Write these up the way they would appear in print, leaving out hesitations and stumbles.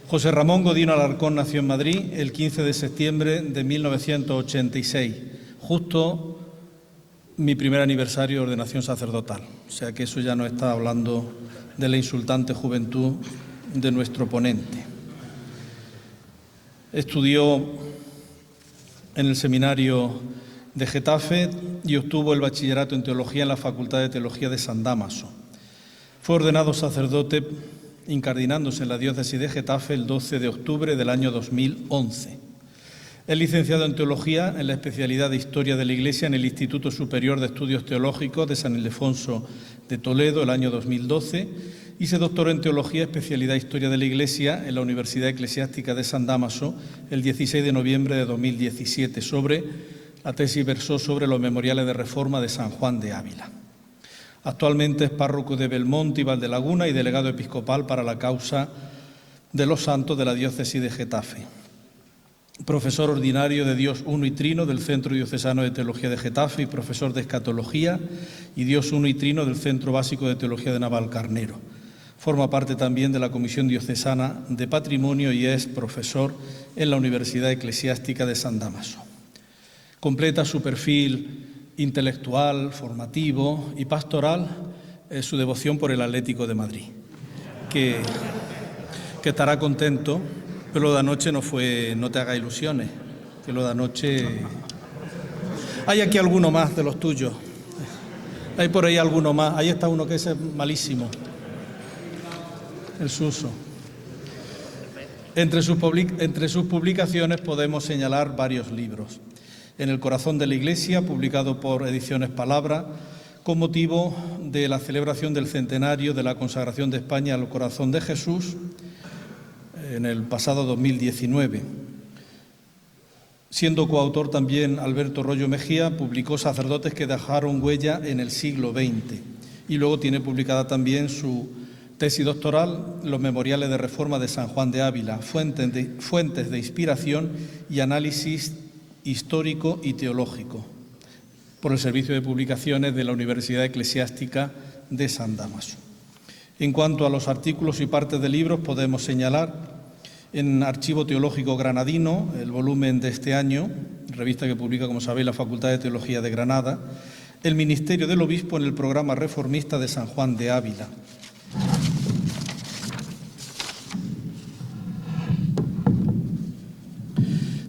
José Ramón Godino Alarcón nació en Madrid el 15 de septiembre de 1986, justo mi primer aniversario de ordenación sacerdotal. O sea que eso ya no está hablando de la insultante juventud de nuestro ponente. Estudió en el seminario de Getafe y obtuvo el bachillerato en teología en la Facultad de Teología de San Dámaso. Fue ordenado sacerdote incardinándose en la diócesis de Getafe el 12 de octubre del año 2011. Es licenciado en Teología en la especialidad de Historia de la Iglesia en el Instituto Superior de Estudios Teológicos de San Ildefonso de Toledo el año 2012 y se doctoró en Teología, especialidad Historia de la Iglesia en la Universidad Eclesiástica de San Dámaso el 16 de noviembre de 2017. La tesis versó sobre los memoriales de reforma de San Juan de Ávila. Actualmente es párroco de Belmonte y Valdelaguna y delegado episcopal para la causa de los santos de la diócesis de Getafe. Profesor ordinario de Dios Uno y Trino del Centro Diocesano de Teología de Getafe y profesor de Escatología y Dios Uno y Trino del Centro Básico de Teología de Navalcarnero. Forma parte también de la Comisión Diocesana de Patrimonio y es profesor en la Universidad Eclesiástica de San Dámaso. Completa su perfil intelectual, formativo y pastoral su devoción por el Atlético de Madrid, que estará contento, pero lo de anoche no te haga ilusiones, que lo de anoche... Hay aquí alguno más de los tuyos, hay por ahí alguno más, ahí está uno que es malísimo, el Suso. Entre sus publicaciones podemos señalar varios libros. En el corazón de la Iglesia, publicado por Ediciones Palabra, con motivo de la celebración del centenario de la consagración de España al corazón de Jesús en el pasado 2019. Siendo coautor también Alberto Rollo Mejía, publicó Sacerdotes que dejaron huella en el siglo XX y luego tiene publicada también su tesis doctoral, Los memoriales de reforma de San Juan de Ávila, fuentes de inspiración y análisis histórico y teológico, por el Servicio de Publicaciones de la Universidad Eclesiástica de San Dámaso. En cuanto a los artículos y partes de libros, podemos señalar en Archivo Teológico Granadino, el volumen de este año, revista que publica, como sabéis, la Facultad de Teología de Granada, el Ministerio del Obispo en el programa reformista de San Juan de Ávila.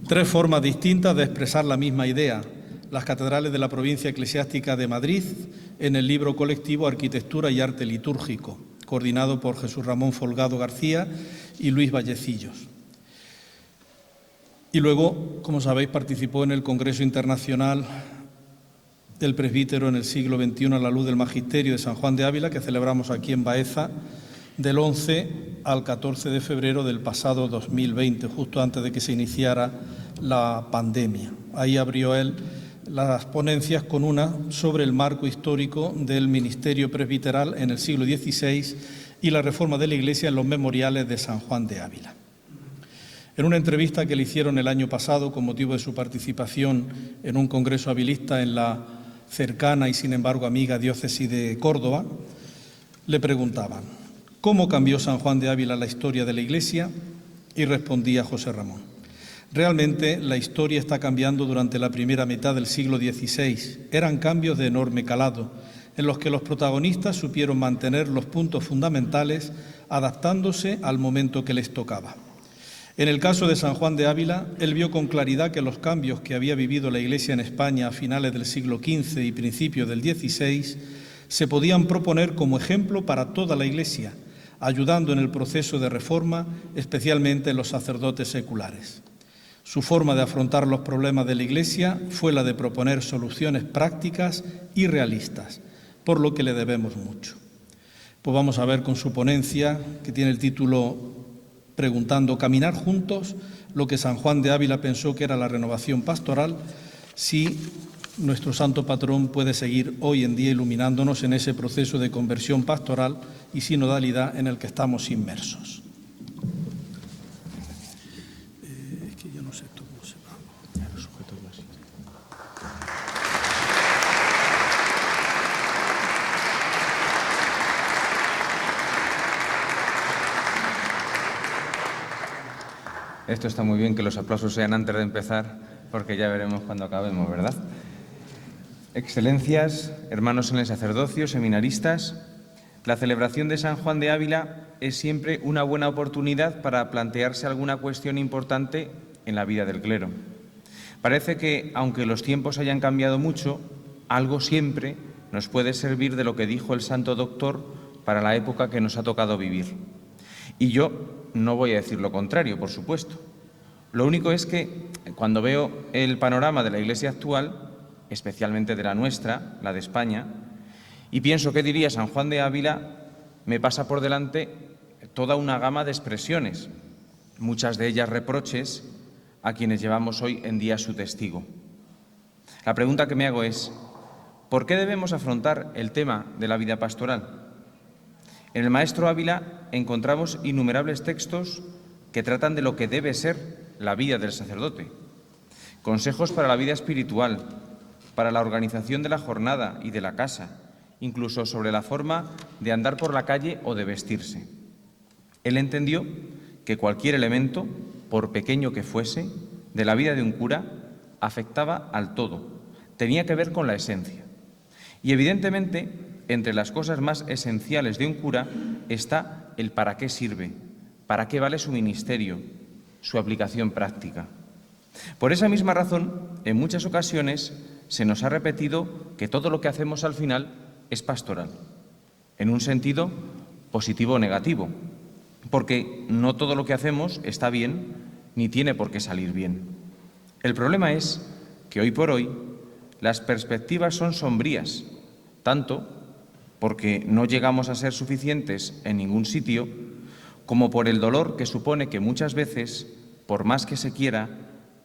Tres formas distintas de expresar la misma idea. Las catedrales de la provincia eclesiástica de Madrid, en el libro colectivo Arquitectura y Arte Litúrgico, coordinado por Jesús Ramón Folgado García y Luis Vallecillos. Y luego, como sabéis, participó en el Congreso Internacional del Presbítero en el siglo XXI a la luz del Magisterio de San Juan de Ávila, que celebramos aquí en Baeza, del 11 al 14 de febrero del pasado 2020, justo antes de que se iniciara la pandemia. Ahí abrió él las ponencias con una sobre el marco histórico del ministerio presbiteral en el siglo XVI y la reforma de la Iglesia en los memoriales de San Juan de Ávila. En una entrevista que le hicieron el año pasado con motivo de su participación en un congreso habilista en la cercana y sin embargo amiga diócesis de Córdoba, le preguntaban: ¿cómo cambió San Juan de Ávila la historia de la Iglesia? Y respondía José Ramón: realmente la historia está cambiando durante la primera mitad del siglo XVI. Eran cambios de enorme calado, en los que los protagonistas supieron mantener los puntos fundamentales, adaptándose al momento que les tocaba. En el caso de San Juan de Ávila, él vio con claridad que los cambios que había vivido la Iglesia en España a finales del siglo XV y principios del XVI se podían proponer como ejemplo para toda la Iglesia, ayudando en el proceso de reforma, especialmente en los sacerdotes seculares. Su forma de afrontar los problemas de la Iglesia fue la de proponer soluciones prácticas y realistas, por lo que le debemos mucho. Pues vamos a ver con su ponencia, que tiene el título preguntando: caminar juntos, lo que San Juan de Ávila pensó que era la renovación pastoral, si nuestro santo patrón puede seguir hoy en día iluminándonos en ese proceso de conversión pastoral y sinodalidad en el que estamos inmersos. Es que yo no sé esto cómo se va. Lo sujeto así. Esto está muy bien que los aplausos sean antes de empezar, porque ya veremos cuando acabemos, ¿verdad? Excelencias, hermanos en el sacerdocio, seminaristas, la celebración de San Juan de Ávila es siempre una buena oportunidad para plantearse alguna cuestión importante en la vida del clero. Parece que, aunque los tiempos hayan cambiado mucho, algo siempre nos puede servir de lo que dijo el Santo Doctor para la época que nos ha tocado vivir. Y yo no voy a decir lo contrario, por supuesto. Lo único es que, cuando veo el panorama de la Iglesia actual, especialmente de la nuestra, la de España, y pienso qué diría San Juan de Ávila, me pasa por delante toda una gama de expresiones, muchas de ellas reproches a quienes llevamos hoy en día su testigo. La pregunta que me hago es, ¿por qué debemos afrontar el tema de la vida pastoral? En el maestro Ávila encontramos innumerables textos que tratan de lo que debe ser la vida del sacerdote, consejos para la vida espiritual, para la organización de la jornada y de la casa, incluso sobre la forma de andar por la calle o de vestirse. Él entendió que cualquier elemento, por pequeño que fuese, de la vida de un cura afectaba al todo, tenía que ver con la esencia. Y evidentemente, entre las cosas más esenciales de un cura está el para qué sirve, para qué vale su ministerio, su aplicación práctica. Por esa misma razón, en muchas ocasiones se nos ha repetido que todo lo que hacemos al final es pastoral, en un sentido positivo o negativo, porque no todo lo que hacemos está bien ni tiene por qué salir bien. El problema es que hoy por hoy las perspectivas son sombrías, tanto porque no llegamos a ser suficientes en ningún sitio, como por el dolor que supone que muchas veces, por más que se quiera,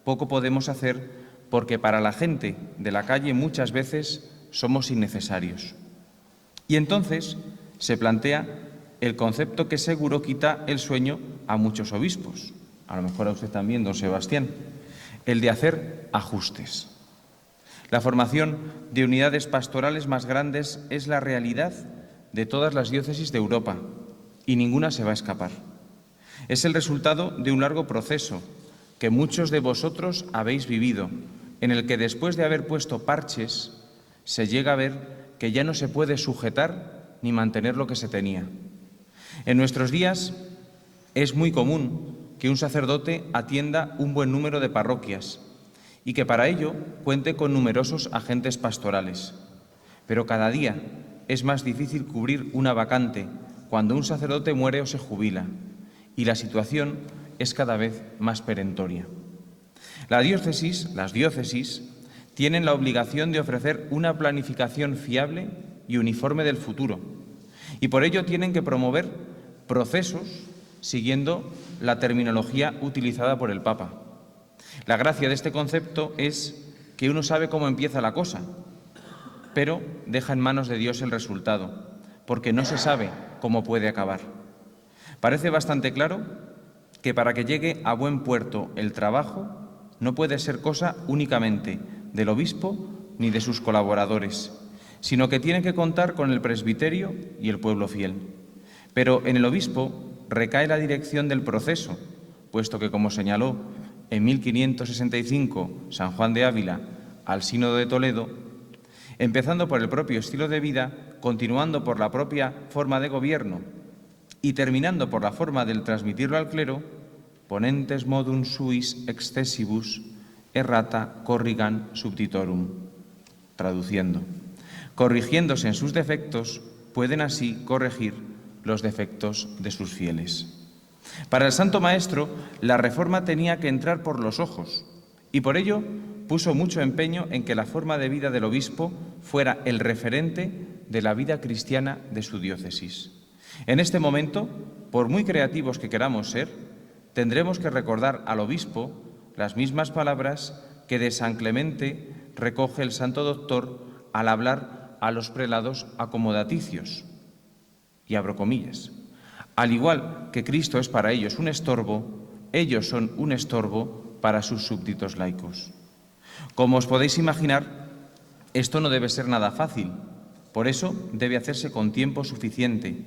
poco podemos hacer porque para la gente de la calle muchas veces somos innecesarios. Y entonces se plantea el concepto que seguro quita el sueño a muchos obispos, a lo mejor a usted también, don Sebastián, el de hacer ajustes. La formación de unidades pastorales más grandes es la realidad de todas las diócesis de Europa y ninguna se va a escapar. Es el resultado de un largo proceso que muchos de vosotros habéis vivido, en el que después de haber puesto parches se llega a ver que ya no se puede sujetar ni mantener lo que se tenía. En nuestros días es muy común que un sacerdote atienda un buen número de parroquias y que para ello cuente con numerosos agentes pastorales. Pero cada día es más difícil cubrir una vacante cuando un sacerdote muere o se jubila, y la situación es cada vez más perentoria. Las diócesis, tienen la obligación de ofrecer una planificación fiable y uniforme del futuro, y por ello tienen que promover procesos siguiendo la terminología utilizada por el Papa. La gracia de este concepto es que uno sabe cómo empieza la cosa, pero deja en manos de Dios el resultado, porque no se sabe cómo puede acabar. Parece bastante claro que para que llegue a buen puerto el trabajo no puede ser cosa únicamente del obispo ni de sus colaboradores, sino que tiene que contar con el presbiterio y el pueblo fiel. Pero en el obispo recae la dirección del proceso, puesto que, como señaló en 1565 San Juan de Ávila al Sínodo de Toledo, empezando por el propio estilo de vida, continuando por la propia forma de gobierno y terminando por la forma del transmitirlo al clero, ponentes modum suis excessibus errata corrigan subditorum. Traduciendo, corrigiéndose en sus defectos, pueden así corregir los defectos de sus fieles. Para el Santo Maestro, la reforma tenía que entrar por los ojos y por ello puso mucho empeño en que la forma de vida del obispo fuera el referente de la vida cristiana de su diócesis. En este momento, por muy creativos que queramos ser, tendremos que recordar al obispo las mismas palabras que de San Clemente recoge el Santo Doctor al hablar a los prelados acomodaticios. Y abro comillas. Al igual que Cristo es para ellos un estorbo, ellos son un estorbo para sus súbditos laicos. Como os podéis imaginar, esto no debe ser nada fácil. Por eso debe hacerse con tiempo suficiente,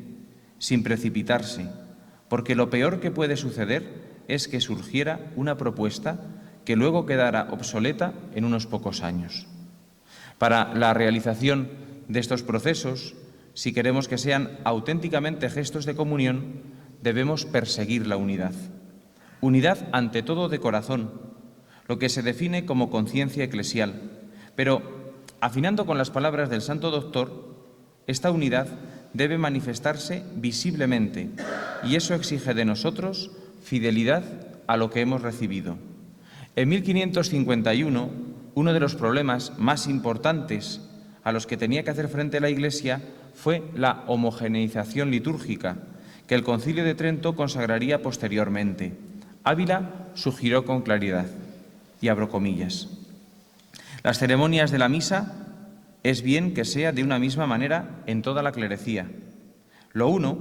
sin precipitarse, porque lo peor que puede suceder es que surgiera una propuesta que luego quedara obsoleta en unos pocos años. Para la realización de estos procesos, si queremos que sean auténticamente gestos de comunión, debemos perseguir la unidad. Unidad ante todo de corazón, lo que se define como conciencia eclesial. Pero, afinando con las palabras del Santo Doctor, esta unidad debe manifestarse visiblemente y eso exige de nosotros fidelidad a lo que hemos recibido. En 1551, uno de los problemas más importantes a los que tenía que hacer frente la Iglesia fue la homogeneización litúrgica, que el Concilio de Trento consagraría posteriormente. Ávila sugirió con claridad, y abro comillas, las ceremonias de la misa es bien que sea de una misma manera en toda la clerecía. Lo uno,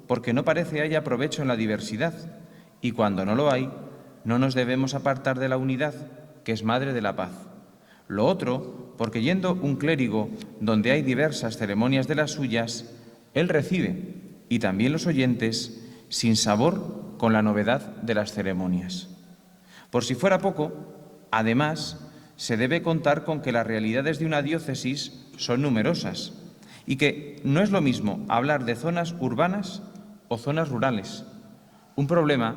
porque no parece haya provecho en la diversidad, y cuando no lo hay, no nos debemos apartar de la unidad, que es madre de la paz. Lo otro, porque yendo un clérigo donde hay diversas ceremonias de las suyas, él recibe, y también los oyentes, sin sabor con la novedad de las ceremonias. Por si fuera poco, además, se debe contar con que las realidades de una diócesis son numerosas y que no es lo mismo hablar de zonas urbanas o zonas rurales, un problema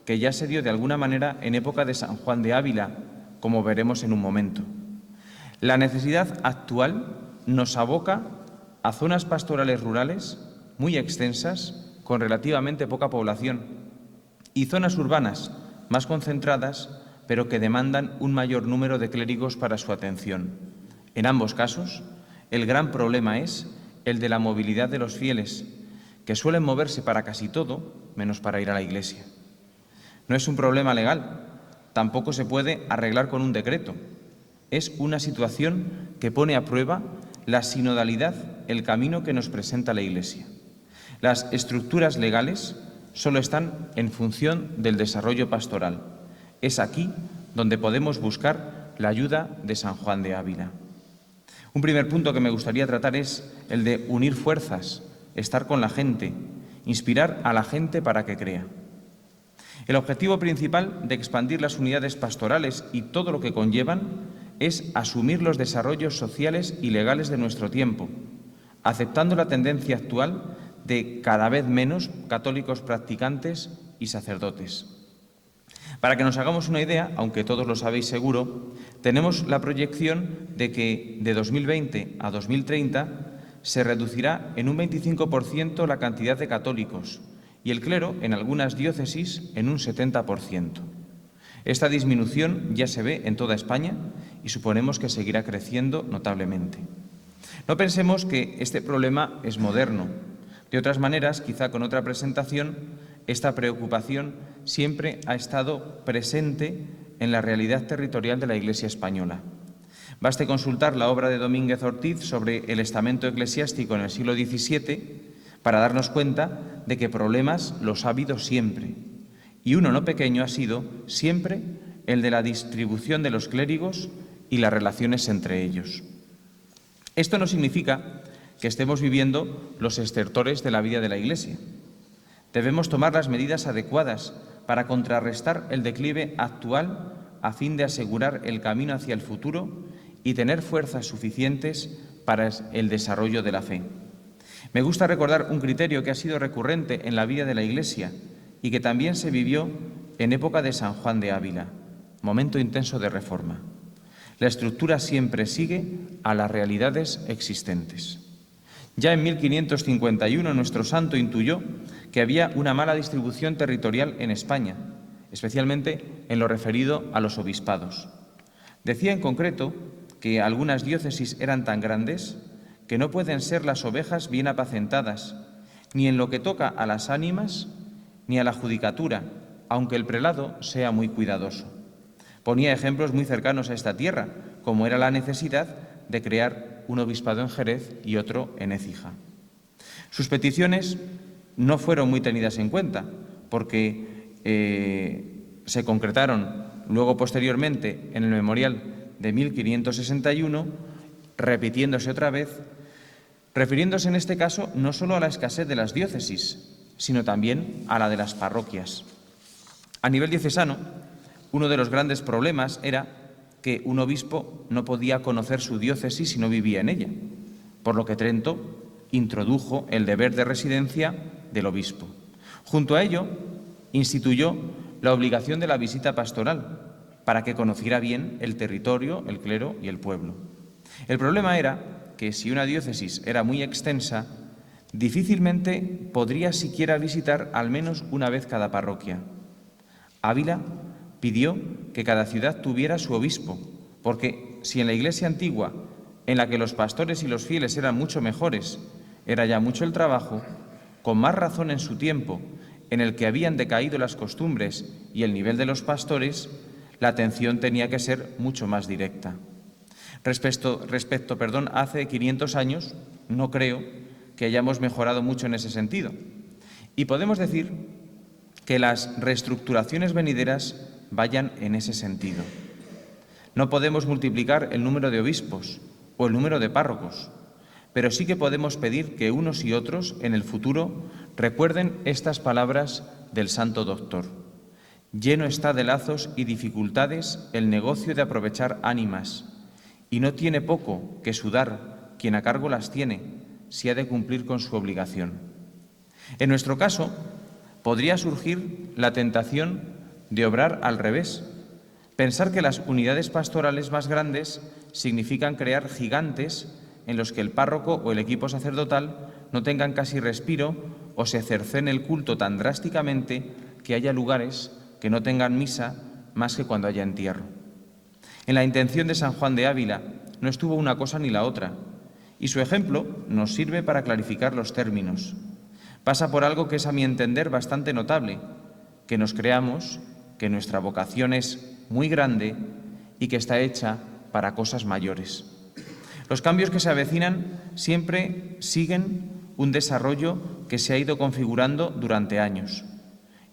que ya se dio de alguna manera en época de San Juan de Ávila, como veremos en un momento. La necesidad actual nos aboca a zonas pastorales rurales muy extensas, con relativamente poca población, y zonas urbanas más concentradas, pero que demandan un mayor número de clérigos para su atención. En ambos casos, el gran problema es el de la movilidad de los fieles, que suelen moverse para casi todo, menos para ir a la iglesia. No es un problema legal, tampoco se puede arreglar con un decreto. Es una situación que pone a prueba la sinodalidad, el camino que nos presenta la Iglesia. Las estructuras legales solo están en función del desarrollo pastoral. Es aquí donde podemos buscar la ayuda de San Juan de Ávila. Un primer punto que me gustaría tratar es el de unir fuerzas, estar con la gente, inspirar a la gente para que crea. El objetivo principal de expandir las unidades pastorales y todo lo que conllevan es asumir los desarrollos sociales y legales de nuestro tiempo, aceptando la tendencia actual de cada vez menos católicos practicantes y sacerdotes. Para que nos hagamos una idea, aunque todos lo sabéis seguro, tenemos la proyección de que de 2020 a 2030 se reducirá en un 25% la cantidad de católicos y el clero en algunas diócesis en un 70%. Esta disminución ya se ve en toda España y suponemos que seguirá creciendo notablemente. No pensemos que este problema es moderno. De otras maneras, quizá con otra presentación, esta preocupación siempre ha estado presente en la realidad territorial de la Iglesia española. Baste consultar la obra de Domínguez Ortiz sobre el estamento eclesiástico en el siglo XVII para darnos cuenta de que problemas los ha habido siempre. Y uno no pequeño ha sido siempre el de la distribución de los clérigos y las relaciones entre ellos. Esto no significa que estemos viviendo los estertores de la vida de la Iglesia. Debemos tomar las medidas adecuadas para contrarrestar el declive actual a fin de asegurar el camino hacia el futuro y tener fuerzas suficientes para el desarrollo de la fe. Me gusta recordar un criterio que ha sido recurrente en la vida de la Iglesia y que también se vivió en época de San Juan de Ávila, momento intenso de reforma. La estructura siempre sigue a las realidades existentes. Ya en 1551 nuestro santo intuyó que había una mala distribución territorial en España, especialmente en lo referido a los obispados. Decía en concreto que algunas diócesis eran tan grandes que no pueden ser las ovejas bien apacentadas, ni en lo que toca a las ánimas, ni a la judicatura, aunque el prelado sea muy cuidadoso. Ponía ejemplos muy cercanos a esta tierra, como era la necesidad de crear un obispado en Jerez y otro en Écija. Sus peticiones no fueron muy tenidas en cuenta, porque se concretaron luego posteriormente en el memorial de 1561, repitiéndose otra vez, refiriéndose en este caso no solo a la escasez de las diócesis, sino también a la de las parroquias. A nivel diocesano, uno de los grandes problemas era que un obispo no podía conocer su diócesis si no vivía en ella, por lo que Trento introdujo el deber de residencia del obispo. Junto a ello, instituyó la obligación de la visita pastoral para que conociera bien el territorio, el clero y el pueblo. El problema era que si una diócesis era muy extensa, difícilmente podría siquiera visitar al menos una vez cada parroquia. Ávila pidió que cada ciudad tuviera su obispo, porque si en la Iglesia antigua, en la que los pastores y los fieles eran mucho mejores, era ya mucho el trabajo, con más razón en su tiempo, en el que habían decaído las costumbres y el nivel de los pastores, la atención tenía que ser mucho más directa. Respecto, hace 500 años, no creo que hayamos mejorado mucho en ese sentido. Y podemos decir que las reestructuraciones venideras vayan en ese sentido. No podemos multiplicar el número de obispos o el número de párrocos, pero sí que podemos pedir que unos y otros en el futuro recuerden estas palabras del Santo Doctor. Lleno está de lazos y dificultades el negocio de aprovechar ánimas, y no tiene poco que sudar quien a cargo las tiene, si ha de cumplir con su obligación. En nuestro caso, podría surgir la tentación de obrar al revés, pensar que las unidades pastorales más grandes significan crear gigantes en los que el párroco o el equipo sacerdotal no tengan casi respiro o se cercene el culto tan drásticamente que haya lugares que no tengan misa más que cuando haya entierro. En la intención de San Juan de Ávila no estuvo una cosa ni la otra, y su ejemplo nos sirve para clarificar los términos. Pasa por algo que es, a mi entender, bastante notable, que nos creamos que nuestra vocación es muy grande y que está hecha para cosas mayores. Los cambios que se avecinan siempre siguen un desarrollo que se ha ido configurando durante años,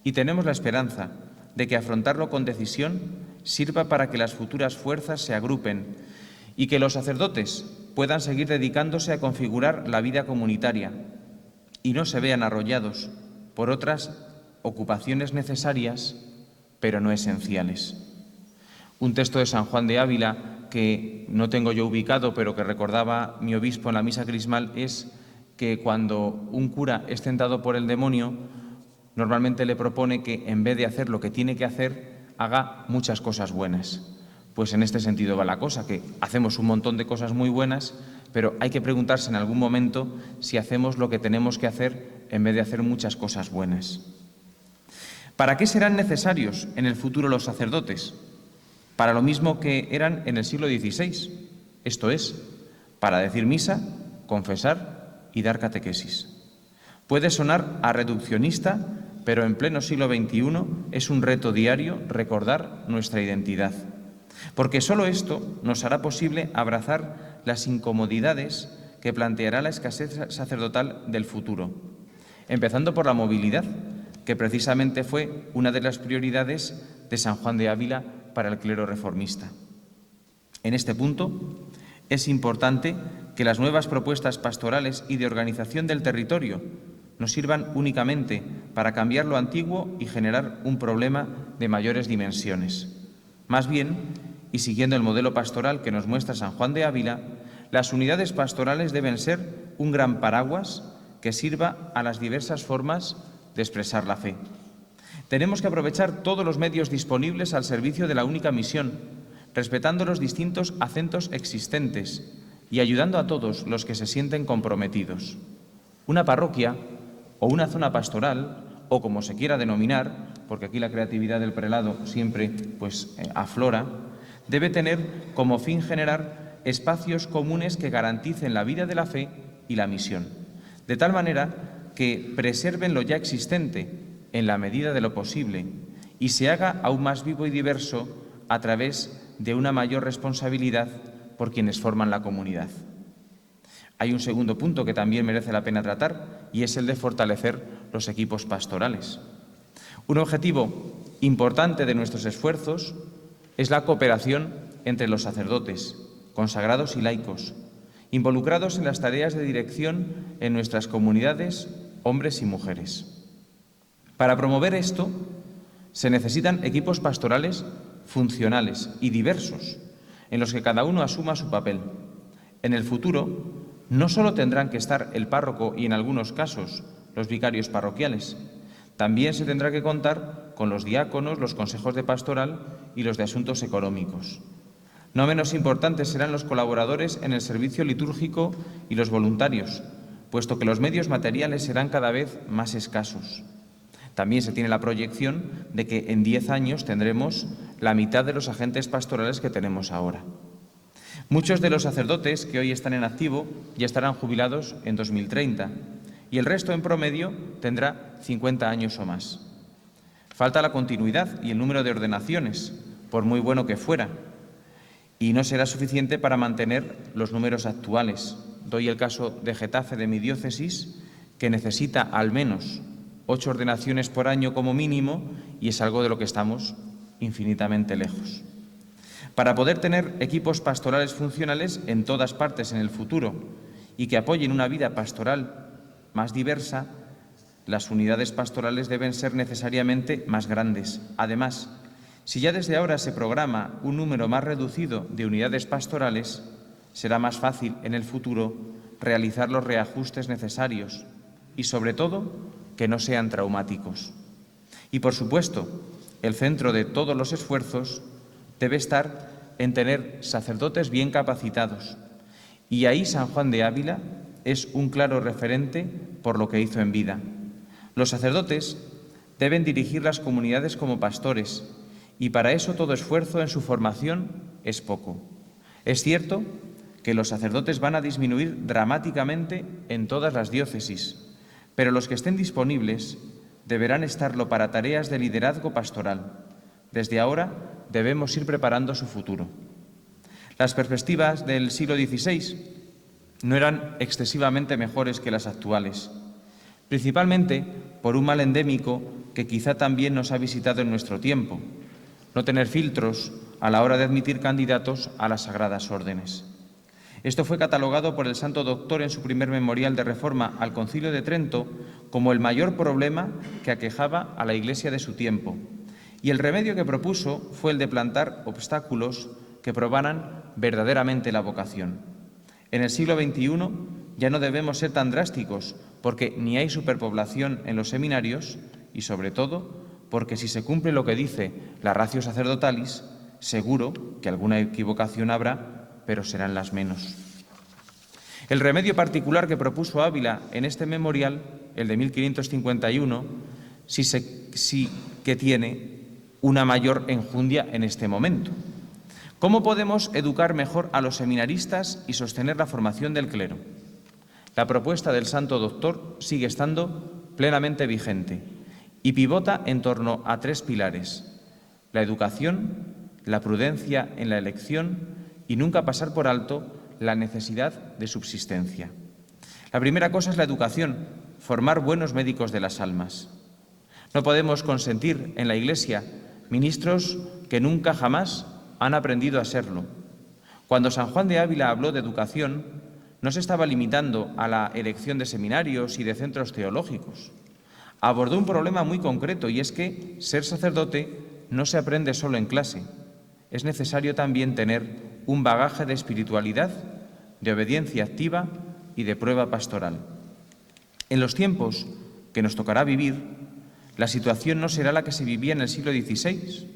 y tenemos la esperanza de que afrontarlo con decisión sirva para que las futuras fuerzas se agrupen y que los sacerdotes puedan seguir dedicándose a configurar la vida comunitaria y no se vean arrollados por otras ocupaciones necesarias, pero no esenciales. Un texto de San Juan de Ávila que no tengo yo ubicado, pero que recordaba mi obispo en la misa crismal, es que cuando un cura es tentado por el demonio, normalmente le propone que en vez de hacer lo que tiene que hacer, haga muchas cosas buenas. Pues en este sentido va la cosa, que hacemos un montón de cosas muy buenas, pero hay que preguntarse en algún momento si hacemos lo que tenemos que hacer en vez de hacer muchas cosas buenas. ¿Para qué serán necesarios en el futuro los sacerdotes? Para lo mismo que eran en el siglo XVI, esto es, para decir misa, confesar y dar catequesis. Puede sonar a reduccionista, pero en pleno siglo XXI es un reto diario recordar nuestra identidad, porque solo esto nos hará posible abrazar las incomodidades que planteará la escasez sacerdotal del futuro, empezando por la movilidad, que precisamente fue una de las prioridades de San Juan de Ávila para el clero reformista. En este punto, es importante que las nuevas propuestas pastorales y de organización del territorio no sirvan únicamente para cambiar lo antiguo y generar un problema de mayores dimensiones. Más bien, y siguiendo el modelo pastoral que nos muestra San Juan de Ávila, las unidades pastorales deben ser un gran paraguas que sirva a las diversas formas de expresar la fe. Tenemos que aprovechar todos los medios disponibles al servicio de la única misión, respetando los distintos acentos existentes y ayudando a todos los que se sienten comprometidos. Una parroquia o una zona pastoral, o como se quiera denominar, porque aquí la creatividad del prelado siempre aflora, debe tener como fin generar espacios comunes que garanticen la vida de la fe y la misión, de tal manera que preserven lo ya existente en la medida de lo posible y se haga aún más vivo y diverso a través de una mayor responsabilidad por quienes forman la comunidad. Hay un segundo punto que también merece la pena tratar y es el de fortalecer los equipos pastorales. Un objetivo importante de nuestros esfuerzos es la cooperación entre los sacerdotes, consagrados y laicos, involucrados en las tareas de dirección en nuestras comunidades, hombres y mujeres. Para promover esto, Se necesitan equipos pastorales funcionales y diversos, en los que cada uno asuma su papel. En el futuro, no solo tendrán que estar el párroco y, en algunos casos, los vicarios parroquiales. También se tendrá que contar con los diáconos, los consejos de pastoral y los de asuntos económicos. No menos importantes serán los colaboradores en el servicio litúrgico y los voluntarios, puesto que los medios materiales serán cada vez más escasos. También se tiene la proyección de que en 10 años tendremos la mitad de los agentes pastorales que tenemos ahora. Muchos de los sacerdotes que hoy están en activo ya estarán jubilados en 2030 y el resto en promedio tendrá 50 años o más. Falta la continuidad y el número de ordenaciones, por muy bueno que fuera, y no será suficiente para mantener los números actuales. Doy el caso de Getafe, de mi diócesis, que necesita al menos 8 ordenaciones por año como mínimo, y es algo de lo que estamos infinitamente lejos. Para poder tener equipos pastorales funcionales en todas partes en el futuro y que apoyen una vida pastoral más diversa, las unidades pastorales deben ser necesariamente más grandes. Además, si ya desde ahora se programa un número más reducido de unidades pastorales, será más fácil en el futuro realizar los reajustes necesarios y, sobre todo, que no sean traumáticos. Y, por supuesto, el centro de todos los esfuerzos debe estar en tener sacerdotes bien capacitados. Y ahí San Juan de Ávila es un claro referente por lo que hizo en vida. Los sacerdotes deben dirigir las comunidades como pastores, y para eso todo esfuerzo en su formación es poco. Es cierto que los sacerdotes van a disminuir dramáticamente en todas las diócesis, pero los que estén disponibles deberán estarlo para tareas de liderazgo pastoral. Desde ahora debemos ir preparando su futuro. Las perspectivas del siglo XVI no eran excesivamente mejores que las actuales, principalmente por un mal endémico que quizá también nos ha visitado en nuestro tiempo: no tener filtros a la hora de admitir candidatos a las sagradas órdenes. Esto fue catalogado por el Santo Doctor en su primer memorial de reforma al Concilio de Trento como el mayor problema que aquejaba a la Iglesia de su tiempo, y el remedio que propuso fue el de plantar obstáculos que probaran verdaderamente la vocación. En el siglo XXI ya no debemos ser tan drásticos, porque ni hay superpoblación en los seminarios y, sobre todo, porque si se cumple lo que dice la Ratio Sacerdotali's, seguro que alguna equivocación habrá, pero serán las menos. El remedio particular que propuso Ávila en este memorial, el de 1551, sí que tiene una mayor enjundia en este momento. ¿Cómo podemos educar mejor a los seminaristas y sostener la formación del clero? La propuesta del Santo Doctor sigue estando plenamente vigente y pivota en torno a 3 pilares: la educación, la prudencia en la elección y nunca pasar por alto la necesidad de subsistencia. La primera cosa es la educación, formar buenos médicos de las almas. No podemos consentir en la Iglesia ministros que nunca jamás han aprendido a serlo. Cuando San Juan de Ávila habló de educación, no se estaba limitando a la elección de seminarios y de centros teológicos. Abordó un problema muy concreto, y es que ser sacerdote no se aprende solo en clase. Es necesario también tener un bagaje de espiritualidad, de obediencia activa y de prueba pastoral. En los tiempos que nos tocará vivir, la situación no será la que se vivía en el siglo XVI,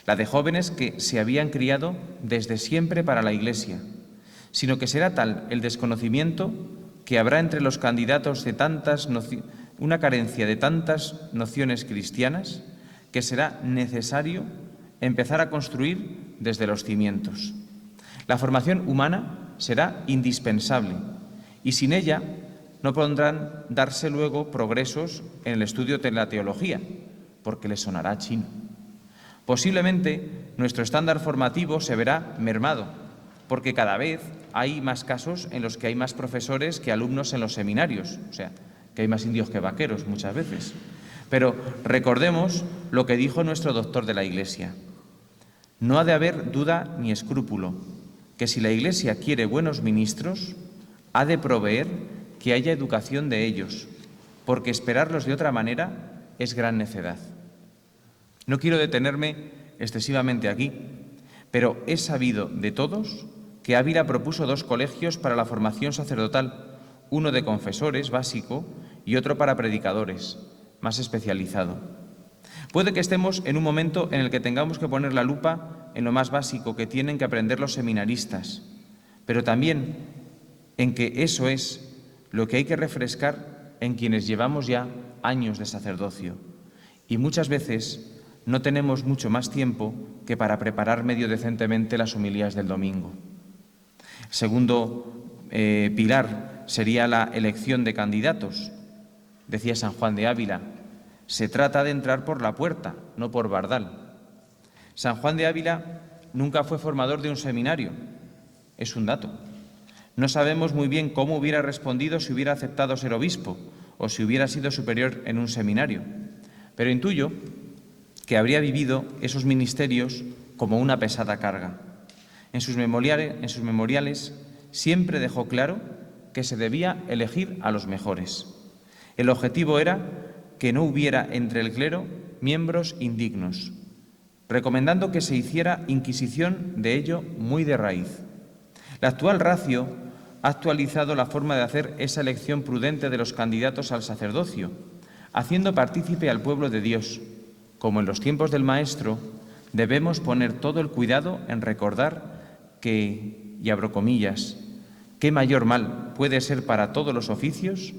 la de jóvenes que se habían criado desde siempre para la Iglesia, sino que será tal el desconocimiento que habrá entre los candidatos de una carencia de tantas nociones cristianas, que será necesario empezar a construir desde los cimientos. La formación humana será indispensable y sin ella no podrán darse luego progresos en el estudio de la teología, porque les sonará chino. Posiblemente nuestro estándar formativo se verá mermado, porque cada vez hay más casos en los que hay más profesores que alumnos en los seminarios, o sea, que hay más indios que vaqueros muchas veces. Pero recordemos lo que dijo nuestro doctor de la Iglesia: no ha de haber duda ni escrúpulo, que si la Iglesia quiere buenos ministros, ha de proveer que haya educación de ellos, porque esperarlos de otra manera es gran necedad. No quiero detenerme excesivamente aquí, pero es sabido de todos que Ávila propuso 2 colegios para la formación sacerdotal, uno de confesores, básico, y otro para predicadores, más especializado. Puede que estemos en un momento en el que tengamos que poner la lupa en lo más básico que tienen que aprender los seminaristas, pero también en que eso es lo que hay que refrescar en quienes llevamos ya años de sacerdocio. Y muchas veces no tenemos mucho más tiempo que para preparar medio decentemente las homilías del domingo. El segundo pilar sería la elección de candidatos. Decía San Juan de Ávila, se trata de entrar por la puerta, no por bardal. San Juan de Ávila nunca fue formador de un seminario, es un dato. No sabemos muy bien cómo hubiera respondido si hubiera aceptado ser obispo o si hubiera sido superior en un seminario, pero intuyo que habría vivido esos ministerios como una pesada carga. En sus memoriales siempre dejó claro que se debía elegir a los mejores. El objetivo era que no hubiera entre el clero miembros indignos, recomendando que se hiciera inquisición de ello muy de raíz. La actual ratio ha actualizado la forma de hacer esa elección prudente de los candidatos al sacerdocio, haciendo partícipe al pueblo de Dios. Como en los tiempos del Maestro, debemos poner todo el cuidado en recordar que, y abro comillas, qué mayor mal puede ser para todos los oficios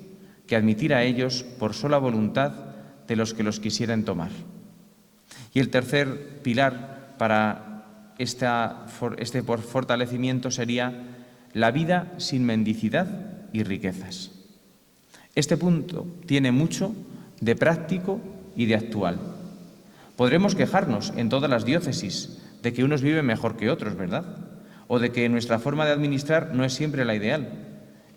que admitir a ellos por sola voluntad de los que los quisieren tomar. Y el tercer pilar para este fortalecimiento sería la vida sin mendicidad y riquezas. Este punto tiene mucho de práctico y de actual. Podremos quejarnos en todas las diócesis de que unos viven mejor que otros, ¿verdad? O de que nuestra forma de administrar no es siempre la ideal,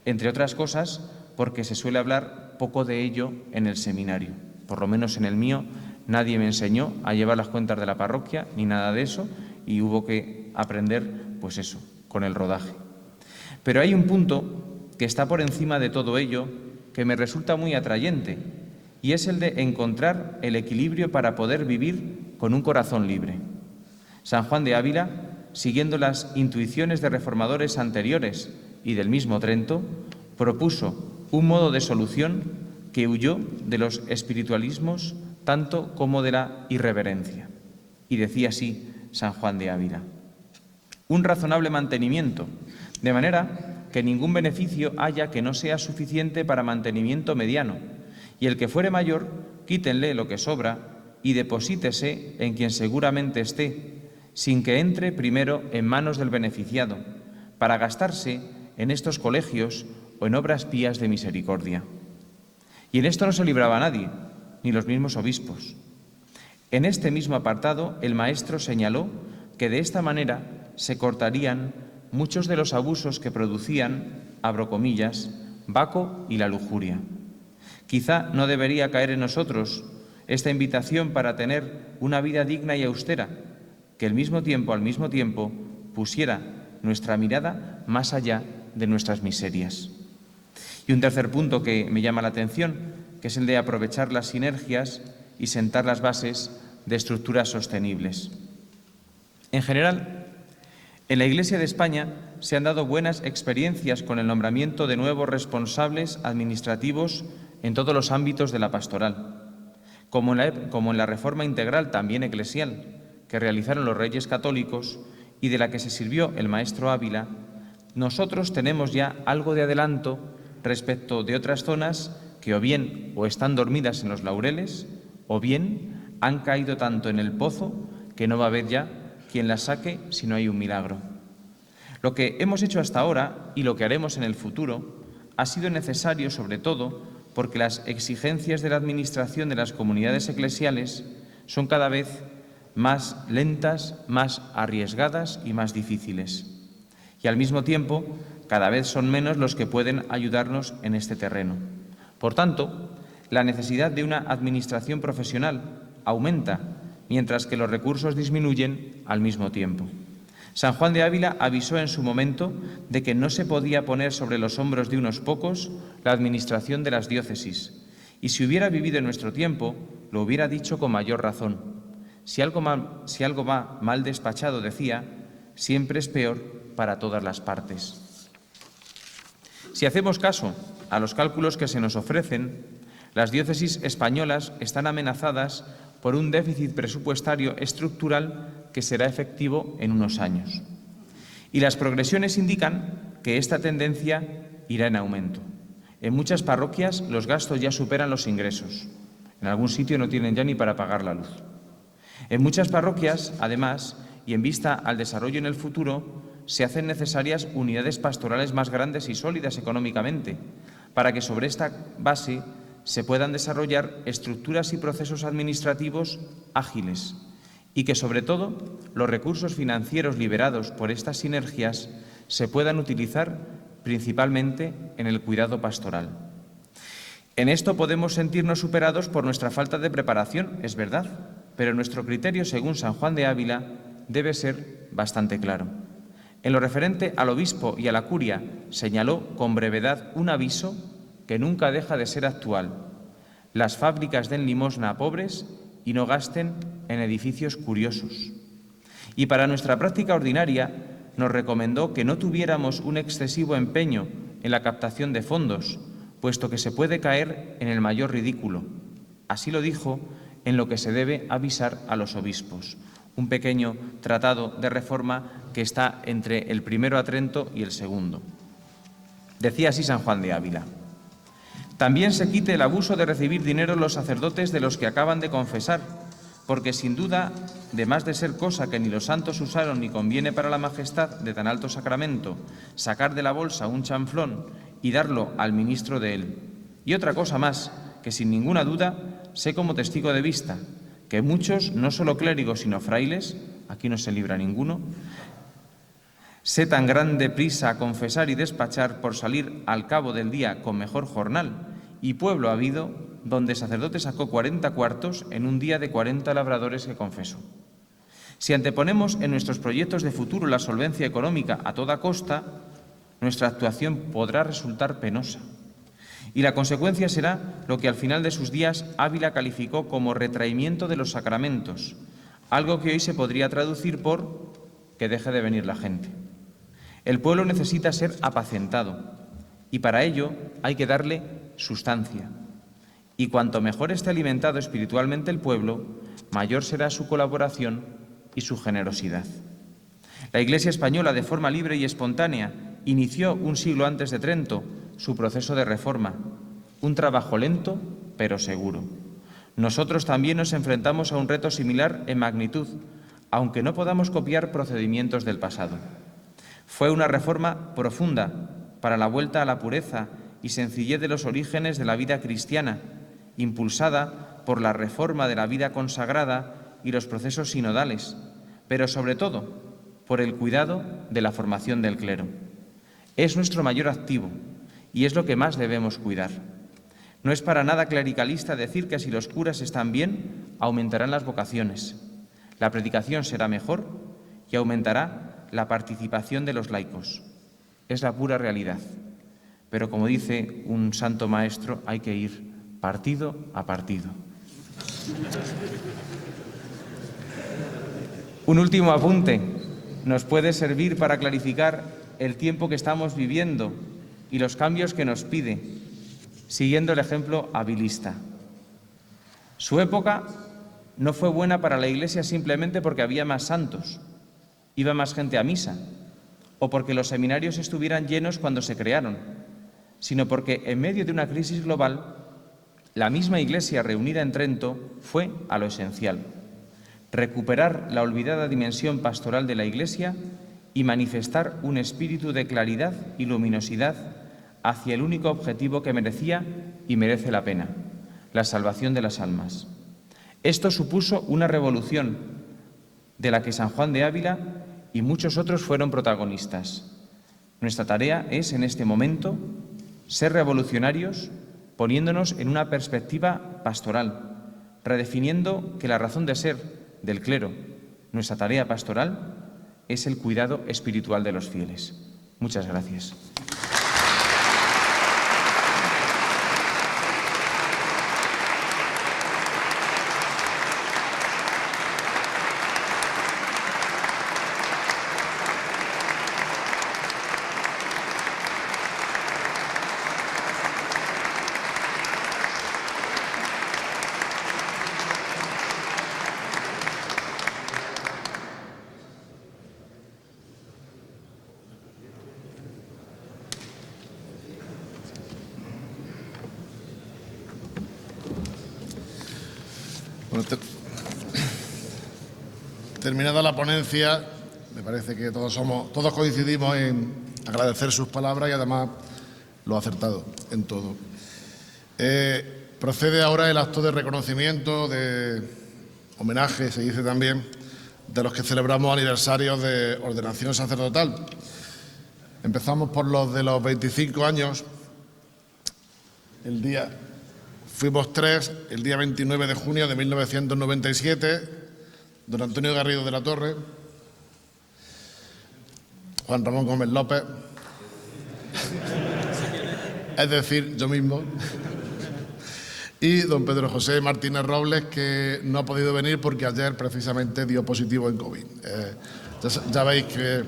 entre otras cosas porque se suele hablar poco de ello en el seminario. Por lo menos en el mío nadie me enseñó a llevar las cuentas de la parroquia ni nada de eso y hubo que aprender, pues eso, con el rodaje. Pero hay un punto que está por encima de todo ello que me resulta muy atrayente y es el de encontrar el equilibrio para poder vivir con un corazón libre. San Juan de Ávila, siguiendo las intuiciones de reformadores anteriores y del mismo Trento, propuso un modo de solución que huyó de los espiritualismos tanto como de la irreverencia. Y decía así San Juan de Ávila: un razonable mantenimiento, de manera que ningún beneficio haya que no sea suficiente para mantenimiento mediano, y el que fuere mayor, quítenle lo que sobra y deposítese en quien seguramente esté, sin que entre primero en manos del beneficiado, para gastarse en estos colegios o en obras pías de misericordia. Y en esto no se libraba nadie, ni los mismos obispos. En este mismo apartado, el Maestro señaló que de esta manera se cortarían muchos de los abusos que producían, abro comillas, Baco y la lujuria. Quizá no debería caer en nosotros esta invitación para tener una vida digna y austera, que al mismo tiempo, pusiera nuestra mirada más allá de nuestras miserias. Y un tercer punto que me llama la atención, que es el de aprovechar las sinergias y sentar las bases de estructuras sostenibles. En general, en la Iglesia de España se han dado buenas experiencias con el nombramiento de nuevos responsables administrativos en todos los ámbitos de la pastoral, como en la reforma integral también eclesial que realizaron los Reyes Católicos y de la que se sirvió el Maestro Ávila. Nosotros tenemos ya algo de adelanto respecto de otras zonas que o bien están dormidas en los laureles o bien han caído tanto en el pozo que no va a haber ya quien las saque si no hay un milagro. Lo que hemos hecho hasta ahora y lo que haremos en el futuro ha sido necesario sobre todo porque las exigencias de la administración de las comunidades eclesiales son cada vez más lentas, más arriesgadas y más difíciles. Y al mismo tiempo, cada vez son menos los que pueden ayudarnos en este terreno. Por tanto, la necesidad de una administración profesional aumenta, mientras que los recursos disminuyen al mismo tiempo. San Juan de Ávila avisó en su momento de que no se podía poner sobre los hombros de unos pocos la administración de las diócesis, y si hubiera vivido en nuestro tiempo, lo hubiera dicho con mayor razón. Si algo va mal despachado, decía, siempre es peor para todas las partes. Si hacemos caso a los cálculos que se nos ofrecen, las diócesis españolas están amenazadas por un déficit presupuestario estructural que será efectivo en unos años. Y las progresiones indican que esta tendencia irá en aumento. En muchas parroquias los gastos ya superan los ingresos. En algún sitio no tienen ya ni para pagar la luz. En muchas parroquias, además, y en vista al desarrollo en el futuro, se hacen necesarias unidades pastorales más grandes y sólidas económicamente, para que sobre esta base se puedan desarrollar estructuras y procesos administrativos ágiles y que, sobre todo, los recursos financieros liberados por estas sinergias se puedan utilizar principalmente en el cuidado pastoral. En esto podemos sentirnos superados por nuestra falta de preparación, es verdad, pero nuestro criterio, según San Juan de Ávila, debe ser bastante claro. En lo referente al obispo y a la curia, señaló con brevedad un aviso que nunca deja de ser actual. Las fábricas den limosna a pobres y no gasten en edificios curiosos. Y para nuestra práctica ordinaria nos recomendó que no tuviéramos un excesivo empeño en la captación de fondos, puesto que se puede caer en el mayor ridículo. Así lo dijo en lo que se debe avisar a los obispos. Un pequeño tratado de reforma que está entre el primero a Trento y el segundo. Decía así San Juan de Ávila: también se quite el abuso de recibir dinero los sacerdotes de los que acaban de confesar, porque sin duda, de más de ser cosa que ni los santos usaron ni conviene para la majestad de tan alto sacramento, sacar de la bolsa un chanflón y darlo al ministro de él. Y otra cosa más, que sin ninguna duda sé como testigo de vista, que muchos, no solo clérigos, sino frailes, aquí no se libra ninguno, sé tan grande prisa a confesar y despachar por salir al cabo del día con mejor jornal, y pueblo ha habido donde sacerdote sacó 40 cuartos en un día de 40 labradores que confesó. Si anteponemos en nuestros proyectos de futuro la solvencia económica a toda costa, nuestra actuación podrá resultar penosa. Y la consecuencia será lo que al final de sus días Ávila calificó como retraimiento de los sacramentos, algo que hoy se podría traducir por que deje de venir la gente. El pueblo necesita ser apacentado y para ello hay que darle sustancia. Y cuanto mejor esté alimentado espiritualmente el pueblo, mayor será su colaboración y su generosidad. La Iglesia española, de forma libre y espontánea, inició un siglo antes de Trento su proceso de reforma, un trabajo lento pero seguro. Nosotros también nos enfrentamos a un reto similar en magnitud, aunque no podamos copiar procedimientos del pasado. Fue una reforma profunda para la vuelta a la pureza y sencillez de los orígenes de la vida cristiana, impulsada por la reforma de la vida consagrada y los procesos sinodales, pero sobre todo por el cuidado de la formación del clero. Es nuestro mayor activo y es lo que más debemos cuidar. No es para nada clericalista decir que si los curas están bien, aumentarán las vocaciones, la predicación será mejor y aumentará la participación de los laicos. Es la pura realidad. Pero como dice un santo maestro, hay que ir partido a partido. Un último apunte nos puede servir para clarificar el tiempo que estamos viviendo y los cambios que nos pide, siguiendo el ejemplo abilista. Su época no fue buena para la Iglesia simplemente porque había más santos, iba más gente a misa, o porque los seminarios estuvieran llenos cuando se crearon, sino porque en medio de una crisis global, la misma Iglesia reunida en Trento fue a lo esencial: recuperar la olvidada dimensión pastoral de la Iglesia y manifestar un espíritu de claridad y luminosidad hacia el único objetivo que merecía y merece la pena: la salvación de las almas. Esto supuso una revolución de la que San Juan de Ávila y muchos otros fueron protagonistas. Nuestra tarea es, en este momento, ser revolucionarios poniéndonos en una perspectiva pastoral, redefiniendo que la razón de ser del clero, nuestra tarea pastoral, es el cuidado espiritual de los fieles. Muchas gracias. Bueno, terminada la ponencia, me parece que todos coincidimos en agradecer sus palabras y además lo ha acertado en todo. Procede ahora el acto de reconocimiento, de homenaje, se dice también, de los que celebramos aniversarios de ordenación sacerdotal. Empezamos por los de los 25 años. Fuimos 3, el día 29 de junio de 1997, don Antonio Garrido de la Torre, Juan Ramón Gómez López, es decir, yo mismo, y don Pedro José Martínez Robles, que no ha podido venir porque ayer precisamente dio positivo en COVID. Ya veis que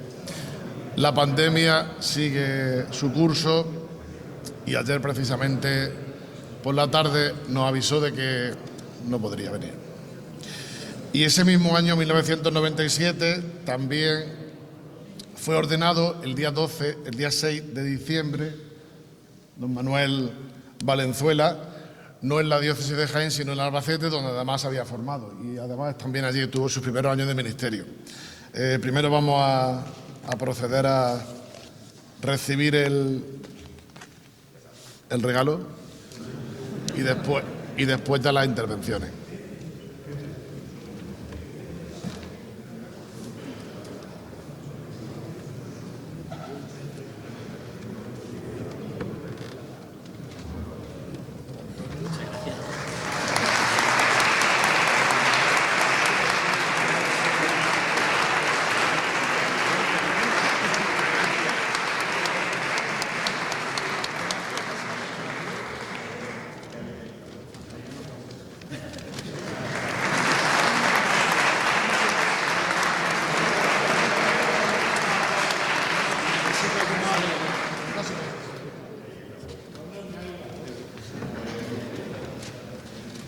la pandemia sigue su curso y ayer precisamente por la tarde nos avisó de que no podría venir. Y ese mismo año, 1997, también fue ordenado el día 6 de diciembre, don Manuel Valenzuela, no en la diócesis de Jaén, sino en Albacete, donde además se había formado. Y además también allí tuvo sus primeros años de ministerio. Primero vamos a proceder a recibir el regalo y después ya las intervenciones.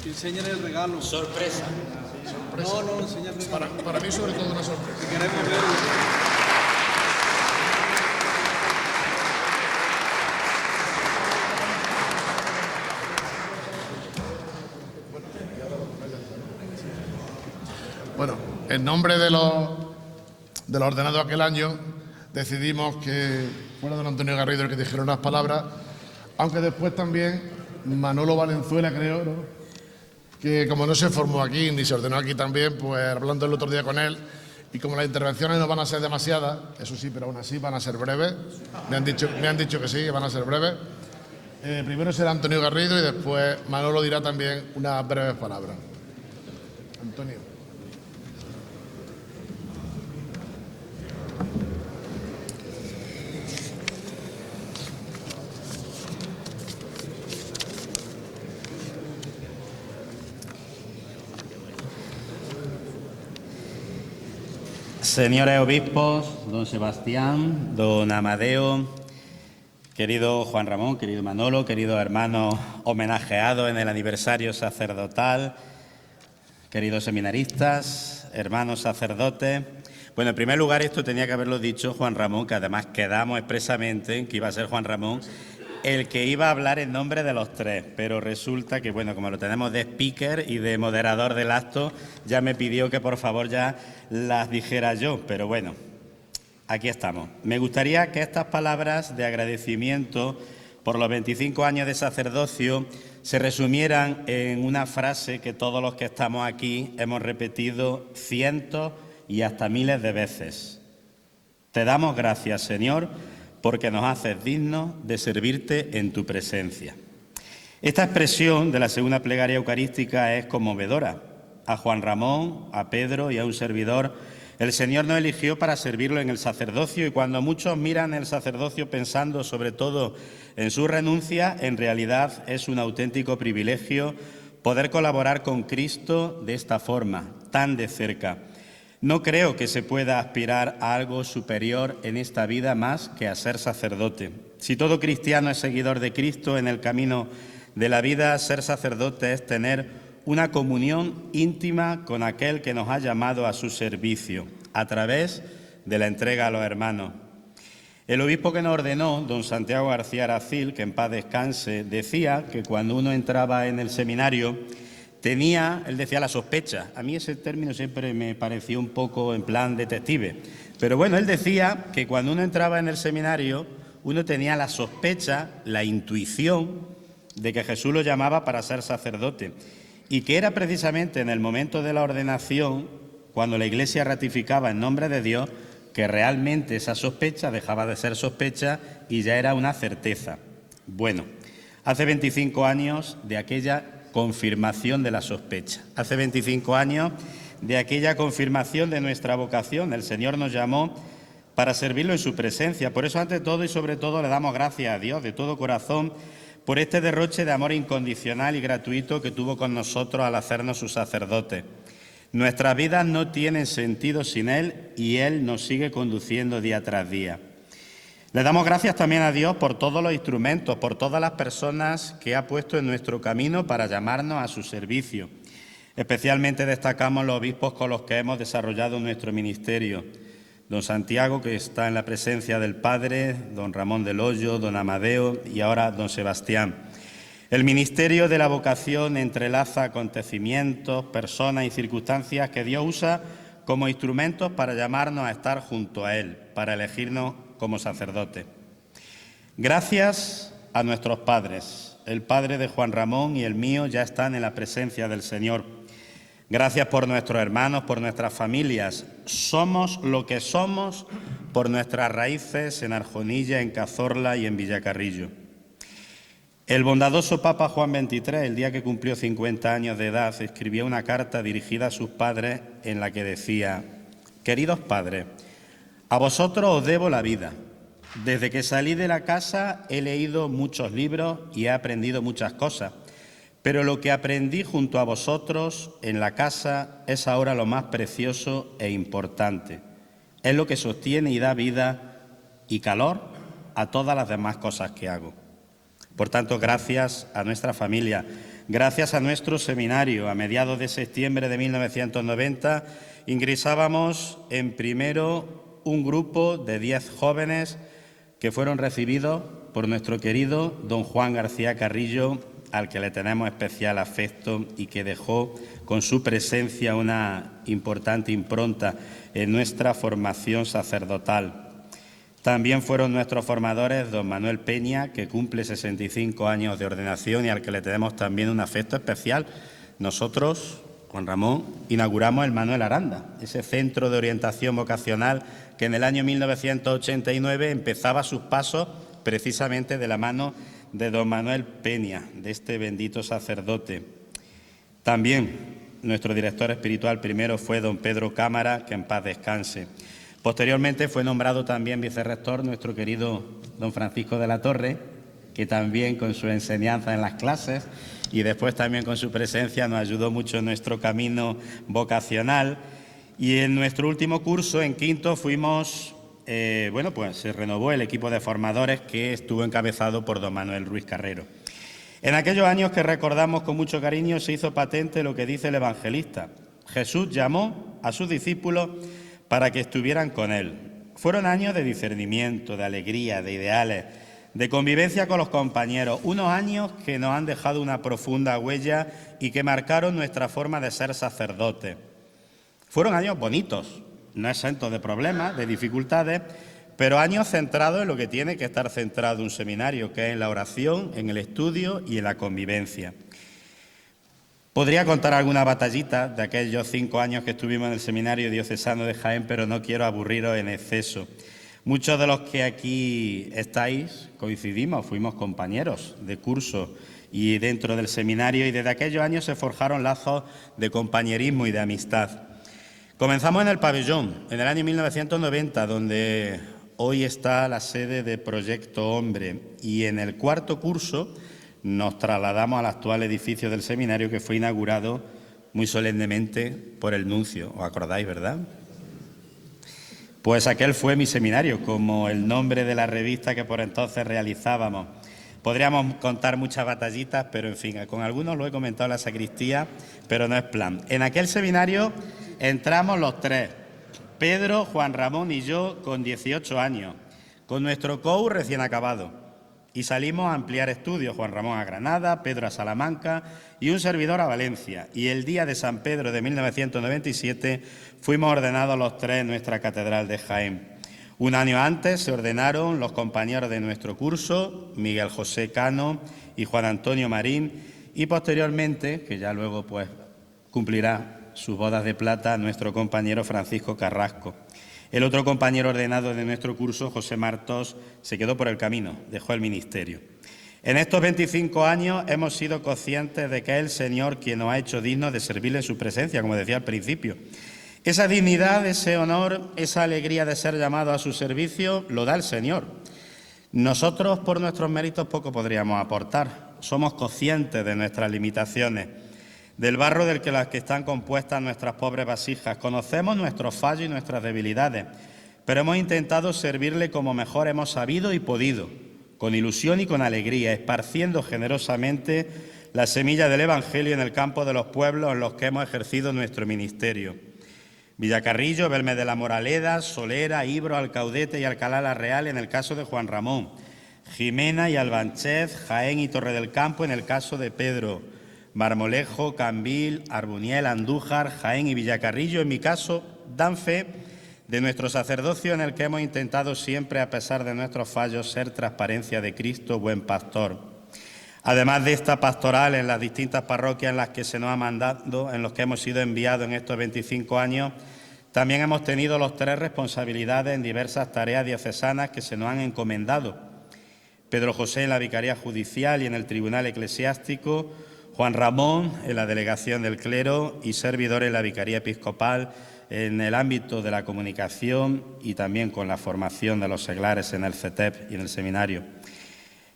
Enseñen el regalo. Sorpresa. No, enseñen el regalo. Para mí, sobre todo, una sorpresa. Si queremos verlo. Bueno, en nombre de los ordenados aquel año, decidimos que fuera don Antonio Garrido el que dijera unas palabras, aunque después también Manolo Valenzuela, creo, ¿no?, que como no se formó aquí ni se ordenó aquí también, pues hablando el otro día con él, y como las intervenciones no van a ser demasiadas, eso sí, pero aún así van a ser breves, me han dicho que sí, que van a ser breves. Primero será Antonio Garrido y después Manolo dirá también unas breves palabras. Antonio. Señores obispos, don Sebastián, don Amadeo, querido Juan Ramón, querido Manolo, queridos hermanos homenajeados en el aniversario sacerdotal, queridos seminaristas, hermanos sacerdotes. Bueno, en primer lugar, esto tenía que haberlo dicho Juan Ramón, que además quedamos expresamente en que iba a ser Juan Ramón el que iba a hablar en nombre de los tres, pero resulta que, bueno, como lo tenemos de speaker y de moderador del acto, ya me pidió que por favor ya las dijera yo, pero bueno, aquí estamos. Me gustaría que estas palabras de agradecimiento por los 25 años de sacerdocio se resumieran en una frase que todos los que estamos aquí hemos repetido cientos y hasta miles de veces. Te damos gracias, Señor, porque nos haces dignos de servirte en tu presencia. Esta expresión de la segunda plegaria eucarística es conmovedora. A Juan Ramón, a Pedro y a un servidor, el Señor nos eligió para servirlo en el sacerdocio, y cuando muchos miran el sacerdocio pensando sobre todo en su renuncia, en realidad es un auténtico privilegio poder colaborar con Cristo de esta forma, tan de cerca. No creo que se pueda aspirar a algo superior en esta vida más que a ser sacerdote. Si todo cristiano es seguidor de Cristo en el camino de la vida, ser sacerdote es tener una comunión íntima con aquel que nos ha llamado a su servicio, a través de la entrega a los hermanos. El obispo que nos ordenó, don Santiago García Aracil, que en paz descanse, decía que cuando uno entraba en el seminario él decía la sospecha. A mí ese término siempre me pareció un poco en plan detective. Pero bueno, él decía que cuando uno entraba en el seminario, uno tenía la sospecha, la intuición de que Jesús lo llamaba para ser sacerdote. Y que era precisamente en el momento de la ordenación, cuando la Iglesia ratificaba en nombre de Dios, que realmente esa sospecha dejaba de ser sospecha y ya era una certeza. Bueno, hace 25 años de aquella confirmación de la sospecha. Hace 25 años de aquella confirmación de nuestra vocación. El Señor nos llamó para servirlo en su presencia. Por eso, ante todo y sobre todo, le damos gracias a Dios de todo corazón por este derroche de amor incondicional y gratuito que tuvo con nosotros al hacernos sus sacerdotes. Nuestras vidas no tienen sentido sin Él y Él nos sigue conduciendo día tras día. Le damos gracias también a Dios por todos los instrumentos, por todas las personas que ha puesto en nuestro camino para llamarnos a su servicio. Especialmente destacamos los obispos con los que hemos desarrollado nuestro ministerio. Don Santiago, que está en la presencia del Padre, don Ramón del Hoyo, don Amadeo y ahora don Sebastián. El ministerio de la vocación entrelaza acontecimientos, personas y circunstancias que Dios usa como instrumentos para llamarnos a estar junto a Él, para elegirnos como sacerdotes. Gracias a nuestros padres. El padre de Juan Ramón y el mío ya están en la presencia del Señor. Gracias por nuestros hermanos, por nuestras familias. Somos lo que somos por nuestras raíces en Arjonilla, en Cazorla y en Villacarrillo. El bondadoso Papa Juan XXIII, el día que cumplió 50 años de edad, escribió una carta dirigida a sus padres en la que decía: «Queridos padres, a vosotros os debo la vida. Desde que salí de la casa he leído muchos libros y he aprendido muchas cosas. Pero lo que aprendí junto a vosotros en la casa es ahora lo más precioso e importante. Es lo que sostiene y da vida y calor a todas las demás cosas que hago. Por tanto, gracias a nuestra familia, gracias a nuestro seminario. A mediados de septiembre de 1990 ingresábamos en primero un grupo de 10 jóvenes que fueron recibidos por nuestro querido don Juan García Carrillo, al que le tenemos especial afecto y que dejó con su presencia una importante impronta en nuestra formación sacerdotal. También fueron nuestros formadores don Manuel Peña, que cumple 65 años de ordenación y al que le tenemos también un afecto especial. Nosotros, Juan Ramón, inauguramos el Manuel Aranda, ese centro de orientación vocacional que en el año 1989 empezaba sus pasos precisamente de la mano de don Manuel Peña, de este bendito sacerdote. También nuestro director espiritual primero fue don Pedro Cámara, que en paz descanse. Posteriormente fue nombrado también vicerrector nuestro querido don Francisco de la Torre, que también con su enseñanza en las clases y después también con su presencia nos ayudó mucho en nuestro camino vocacional. Y en nuestro último curso, en quinto, fuimos, pues se renovó el equipo de formadores que estuvo encabezado por don Manuel Ruiz Carrero. En aquellos años que recordamos con mucho cariño se hizo patente lo que dice el evangelista. Jesús llamó a sus discípulos para que estuvieran con Él. Fueron años de discernimiento, de alegría, de ideales, de convivencia con los compañeros, unos años que nos han dejado una profunda huella y que marcaron nuestra forma de ser sacerdotes. Fueron años bonitos, no exentos de problemas, de dificultades, pero años centrados en lo que tiene que estar centrado un seminario, que es en la oración, en el estudio y en la convivencia. Podría contar alguna batallita de aquellos 5 años que estuvimos en el Seminario Diocesano de Jaén, pero no quiero aburriros en exceso. Muchos de los que aquí estáis coincidimos, fuimos compañeros de curso y dentro del seminario, y desde aquellos años se forjaron lazos de compañerismo y de amistad. Comenzamos en el pabellón, en el año 1990, donde hoy está la sede de Proyecto Hombre, y en el cuarto curso nos trasladamos al actual edificio del seminario, que fue inaugurado muy solemnemente por el nuncio. ¿Os acordáis, verdad? Pues aquel fue mi seminario, como el nombre de la revista que por entonces realizábamos. Podríamos contar muchas batallitas, pero en fin, con algunos lo he comentado en la sacristía, pero no es plan. En aquel seminario entramos los tres, Pedro, Juan Ramón y yo, con 18 años, con nuestro COU recién acabado. Y salimos a ampliar estudios, Juan Ramón a Granada, Pedro a Salamanca y un servidor a Valencia. Y el día de San Pedro de 1997 fuimos ordenados los tres en nuestra catedral de Jaén. Un año antes se ordenaron los compañeros de nuestro curso, Miguel José Cano y Juan Antonio Marín, y posteriormente, que ya luego pues cumplirá sus bodas de plata, nuestro compañero Francisco Carrasco. El otro compañero ordenado de nuestro curso, José Martos, se quedó por el camino, dejó el ministerio. En estos 25 años hemos sido conscientes de que es el Señor quien nos ha hecho dignos de servirle en su presencia, como decía al principio. Esa dignidad, ese honor, esa alegría de ser llamado a su servicio, lo da el Señor. Nosotros, por nuestros méritos, poco podríamos aportar. Somos conscientes de nuestras limitaciones, del barro del que las que están compuestas nuestras pobres vasijas. Conocemos nuestros fallos y nuestras debilidades, pero hemos intentado servirle como mejor hemos sabido y podido, con ilusión y con alegría, esparciendo generosamente la semilla del Evangelio en el campo de los pueblos en los que hemos ejercido nuestro ministerio. Villacarrillo, Belmez de la Moraleda, Solera, Ibro, Alcaudete y Alcalá la Real en el caso de Juan Ramón, Jimena y Albanchez, Jaén y Torre del Campo en el caso de Pedro, Marmolejo, Cambil, Arbuniel, Andújar, Jaén y Villacarrillo, en mi caso, dan fe de nuestro sacerdocio en el que hemos intentado siempre, a pesar de nuestros fallos, ser transparencia de Cristo, buen pastor. Además de esta pastoral en las distintas parroquias en las que se nos ha mandado, en los que hemos sido enviados en estos 25 años, también hemos tenido los tres responsabilidades en diversas tareas diocesanas que se nos han encomendado. Pedro José en la Vicaría Judicial y en el Tribunal Eclesiástico, Juan Ramón en la Delegación del Clero y servidor en la Vicaría Episcopal en el ámbito de la comunicación y también con la formación de los seglares en el CETEP y en el seminario.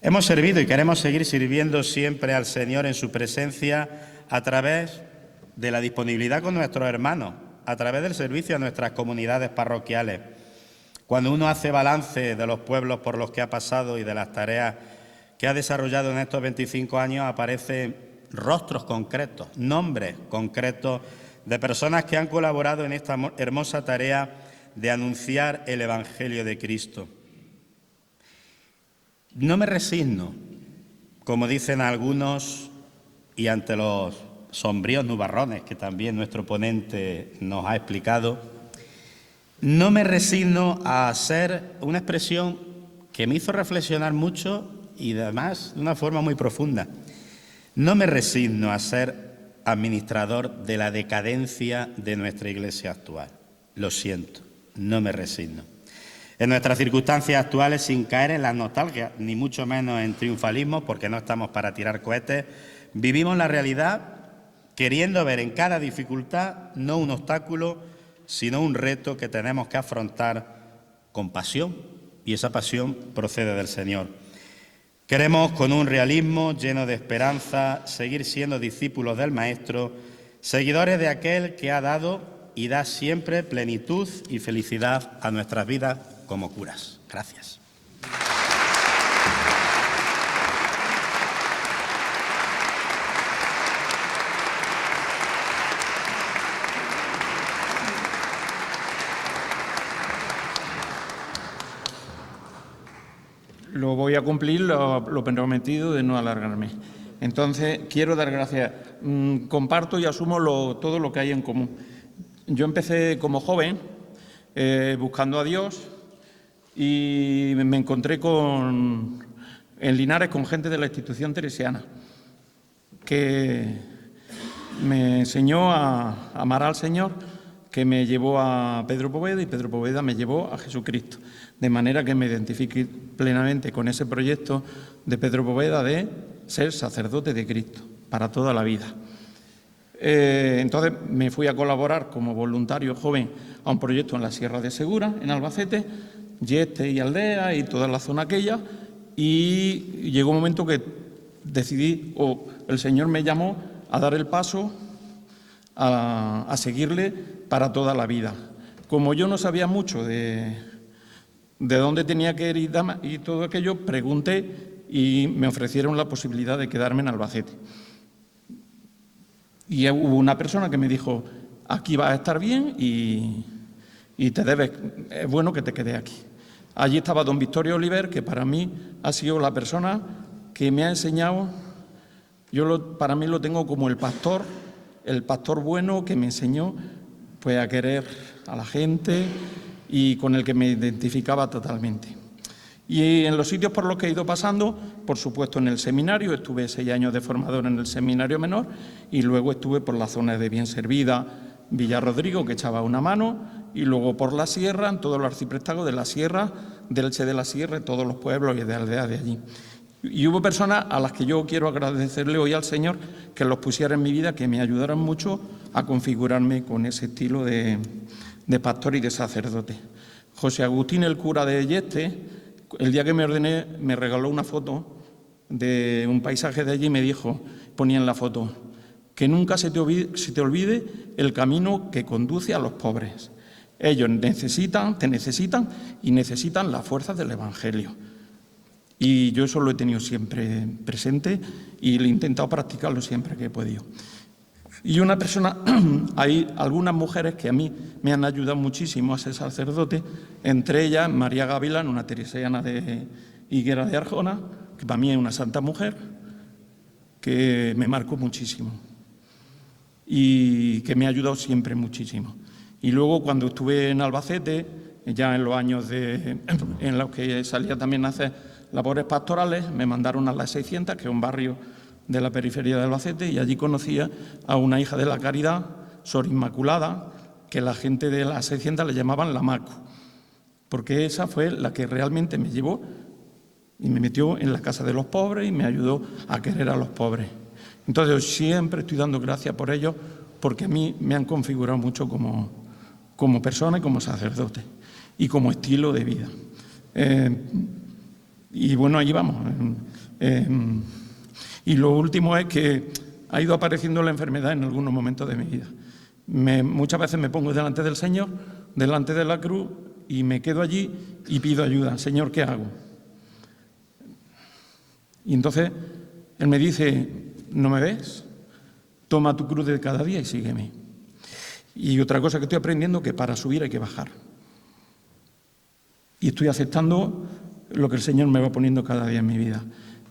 Hemos servido y queremos seguir sirviendo siempre al Señor en su presencia a través de la disponibilidad con nuestros hermanos, a través del servicio a nuestras comunidades parroquiales. Cuando uno hace balance de los pueblos por los que ha pasado y de las tareas que ha desarrollado en estos 25 años, aparecen rostros concretos, nombres concretos de personas que han colaborado en esta hermosa tarea de anunciar el Evangelio de Cristo. No me resigno, como dicen algunos, y ante los sombríos nubarrones que también nuestro ponente nos ha explicado, no me resigno a ser una expresión que me hizo reflexionar mucho y además de una forma muy profunda. No me resigno a ser administrador de la decadencia de nuestra Iglesia actual. Lo siento, no me resigno. En nuestras circunstancias actuales, sin caer en la nostalgia, ni mucho menos en triunfalismo, porque no estamos para tirar cohetes, vivimos la realidad queriendo ver en cada dificultad no un obstáculo, sino un reto que tenemos que afrontar con pasión, y esa pasión procede del Señor. Queremos, con un realismo lleno de esperanza, seguir siendo discípulos del Maestro, seguidores de aquel que ha dado y da siempre plenitud y felicidad a nuestras vidas como curas. Gracias. Lo voy a cumplir lo prometido de no alargarme. Entonces, quiero dar gracias. Comparto y asumo todo lo que hay en común. Yo empecé como joven buscando a Dios y me encontré en Linares con gente de la institución teresiana que me enseñó a amar al Señor, que me llevó a Pedro Poveda y Pedro Poveda me llevó a Jesucristo. De manera que me identifique plenamente con ese proyecto de Pedro Poveda de ser sacerdote de Cristo para toda la vida. Entonces me fui a colaborar como voluntario joven a un proyecto en la Sierra de Segura, en Albacete, Yeste y Aldea y toda la zona aquella, y llegó un momento que decidí, el Señor me llamó a dar el paso a seguirle para toda la vida. Como yo no sabía mucho de dónde tenía que ir y todo aquello, pregunté y me ofrecieron la posibilidad de quedarme en Albacete. Y hubo una persona que me dijo, aquí vas a estar bien y es bueno que te quedes aquí. Allí estaba don Victorio Oliver, que para mí ha sido la persona que me ha enseñado, para mí lo tengo como el pastor bueno que me enseñó pues, a querer a la gente y con el que me identificaba totalmente. Y en los sitios por los que he ido pasando, por supuesto en el seminario, estuve 6 años de formador en el seminario menor y luego estuve por la zona de Bien Servida, Villarrodrigo, que echaba una mano, y luego por la sierra, en todo el arciprestado de la sierra, del Elche de la Sierra, todos los pueblos y de aldeas de allí. Y hubo personas a las que yo quiero agradecerle hoy al Señor que los pusiera en mi vida, que me ayudaran mucho a configurarme con ese estilo de pastor y de sacerdote. José Agustín, el cura de Yeste, el día que me ordené, me regaló una foto de un paisaje de allí y me dijo, ponía en la foto, que nunca se te olvide el camino que conduce a los pobres. Ellos te necesitan y necesitan la fuerza del Evangelio. Y yo eso lo he tenido siempre presente y he intentado practicarlo siempre que he podido. Y una persona, hay algunas mujeres que a mí me han ayudado muchísimo a ser sacerdote, entre ellas María Gavilán, una teresiana de Higuera de Arjona, que para mí es una santa mujer, que me marcó muchísimo y que me ha ayudado siempre muchísimo. Y luego cuando estuve en Albacete, ya en los años en los que salía también a hacer labores pastorales, me mandaron a Las 600, que es un barrio de la periferia de Albacete, y allí conocía a una hija de la Caridad, Sor Inmaculada, que la gente de Las 600 le llamaban la Macu, porque esa fue la que realmente me llevó y me metió en la casa de los pobres y me ayudó a querer a los pobres. Entonces yo siempre estoy dando gracias por ellos, porque a mí me han configurado mucho como persona y como sacerdote y como estilo de vida. Y bueno, allí vamos. Y lo último es que ha ido apareciendo la enfermedad en algunos momentos de mi vida. Muchas veces me pongo delante del Señor, delante de la cruz, y me quedo allí y pido ayuda. Señor, ¿qué hago? Y entonces Él me dice, ¿no me ves? Toma tu cruz de cada día y sígueme. Y otra cosa que estoy aprendiendo, que para subir hay que bajar. Y estoy aceptando lo que el Señor me va poniendo cada día en mi vida.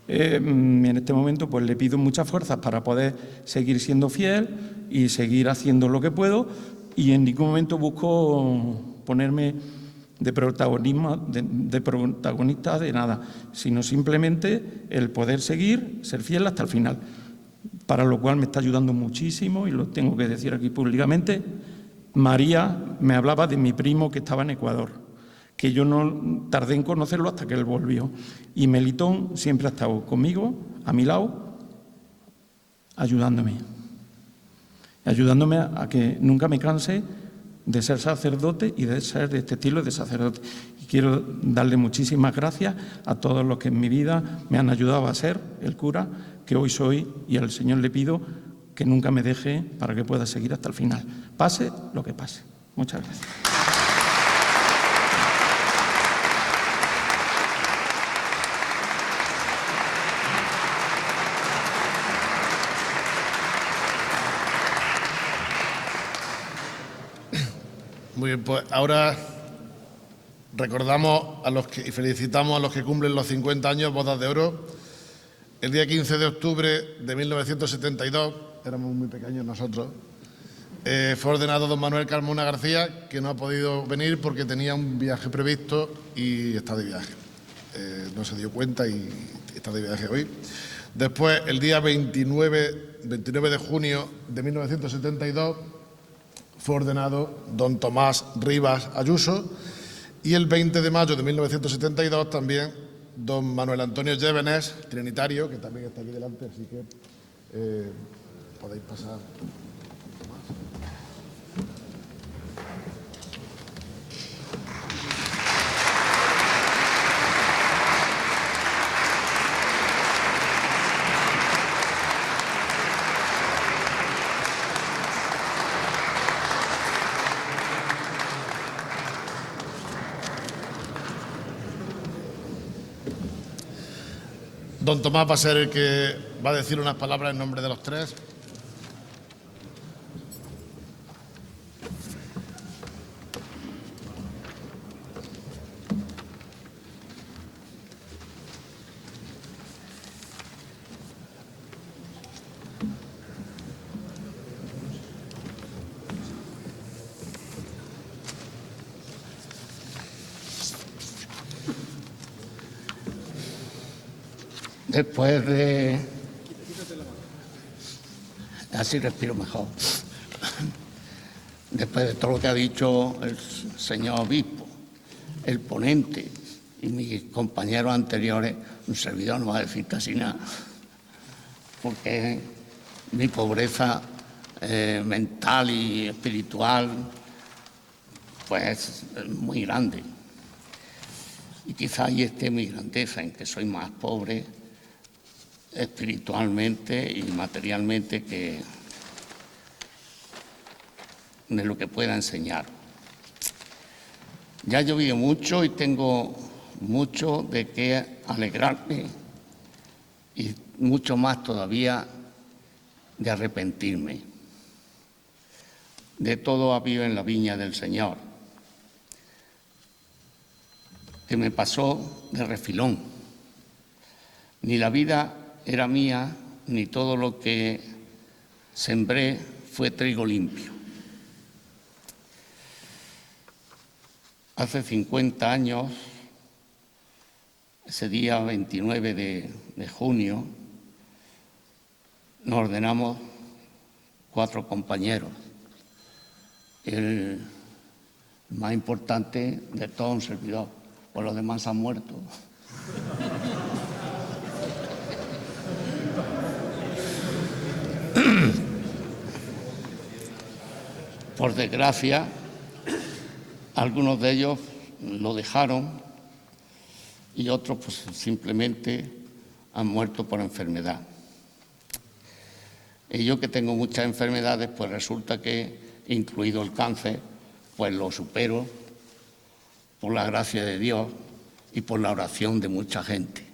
En este momento pues le pido muchas fuerzas para poder seguir siendo fiel y seguir haciendo lo que puedo, y en ningún momento busco ponerme de protagonista de nada, sino simplemente el poder seguir, ser fiel hasta el final, para lo cual me está ayudando muchísimo, y lo tengo que decir aquí públicamente. María me hablaba de mi primo que estaba en Ecuador, que yo no tardé en conocerlo hasta que él volvió. Y Melitón siempre ha estado conmigo, a mi lado, ayudándome a que nunca me canse de ser sacerdote y de ser de este estilo de sacerdote. Y quiero darle muchísimas gracias a todos los que en mi vida me han ayudado a ser el cura que hoy soy, y al Señor le pido que nunca me deje para que pueda seguir hasta el final, pase lo que pase. Muchas gracias. Muy bien, pues ahora recordamos y felicitamos a los que cumplen los 50 años, bodas de oro. El día 15 de octubre de 1972, éramos muy pequeños nosotros, fue ordenado don Manuel Carmona García, que no ha podido venir porque tenía un viaje previsto y está de viaje. No se dio cuenta y está de viaje hoy. Después, el día 29 de junio de 1972, fue ordenado don Tomás Rivas Ayuso, y el 20 de mayo de 1972 también don Manuel Antonio Llévenes, trinitario, que también está aquí delante, así que podéis pasar. Don Tomás va a ser el que va a decir unas palabras en nombre de los tres. Después de... Así respiro mejor. Después de todo lo que ha dicho el señor obispo, el ponente y mis compañeros anteriores, un servidor no va a decir casi nada, porque mi pobreza mental y espiritual pues es muy grande. Y quizá ahí esté mi grandeza, en que soy más pobre espiritualmente y materialmente que de lo que pueda enseñar. Ya he llovido mucho y tengo mucho de qué alegrarme y mucho más todavía de arrepentirme. De todo ha habido en la viña del Señor, que me pasó de refilón. Ni la vida era mía, ni todo lo que sembré fue trigo limpio. Hace 50 años, ese día 29 de junio, nos ordenamos 4 compañeros. El más importante de todo, un servidor, pues los demás han muerto. Por desgracia, algunos de ellos lo dejaron y otros pues simplemente han muerto por enfermedad. Y yo, que tengo muchas enfermedades, pues resulta que, incluido el cáncer, pues lo supero por la gracia de Dios y por la oración de mucha gente.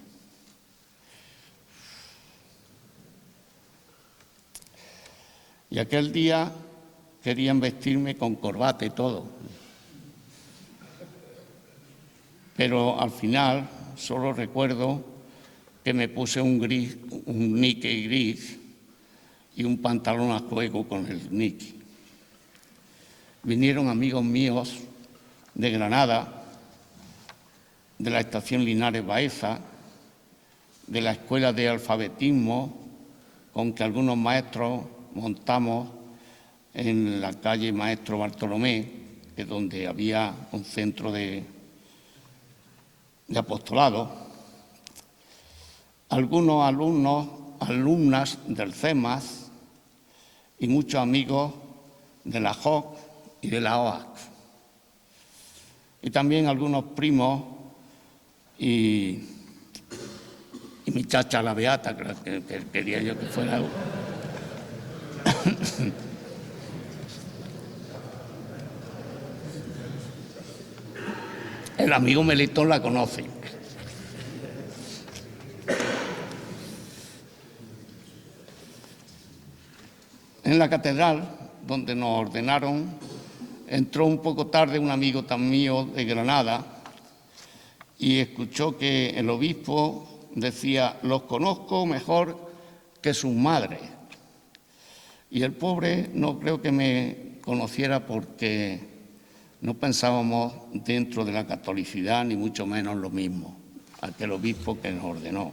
Y aquel día querían vestirme con corbata y todo. Pero al final solo recuerdo que me puse un Nike gris y un pantalón a juego con el Nike. Vinieron amigos míos de Granada, de la estación Linares Baeza, de la escuela de alfabetismo con que algunos maestros montamos en la calle Maestro Bartolomé, que es donde había un centro de apostolado. Algunos alumnas del CEMAS y muchos amigos de la JOC y de la OAC. Y también algunos primos y mi chacha la Beata, que quería yo que fuera. El amigo Melitón la conoce. En la catedral, donde nos ordenaron, entró un poco tarde un amigo tan mío de Granada y escuchó que el obispo decía: los conozco mejor que sus madres. Y el pobre no creo que me conociera, porque no pensábamos dentro de la catolicidad, ni mucho menos lo mismo, aquel obispo que nos ordenó.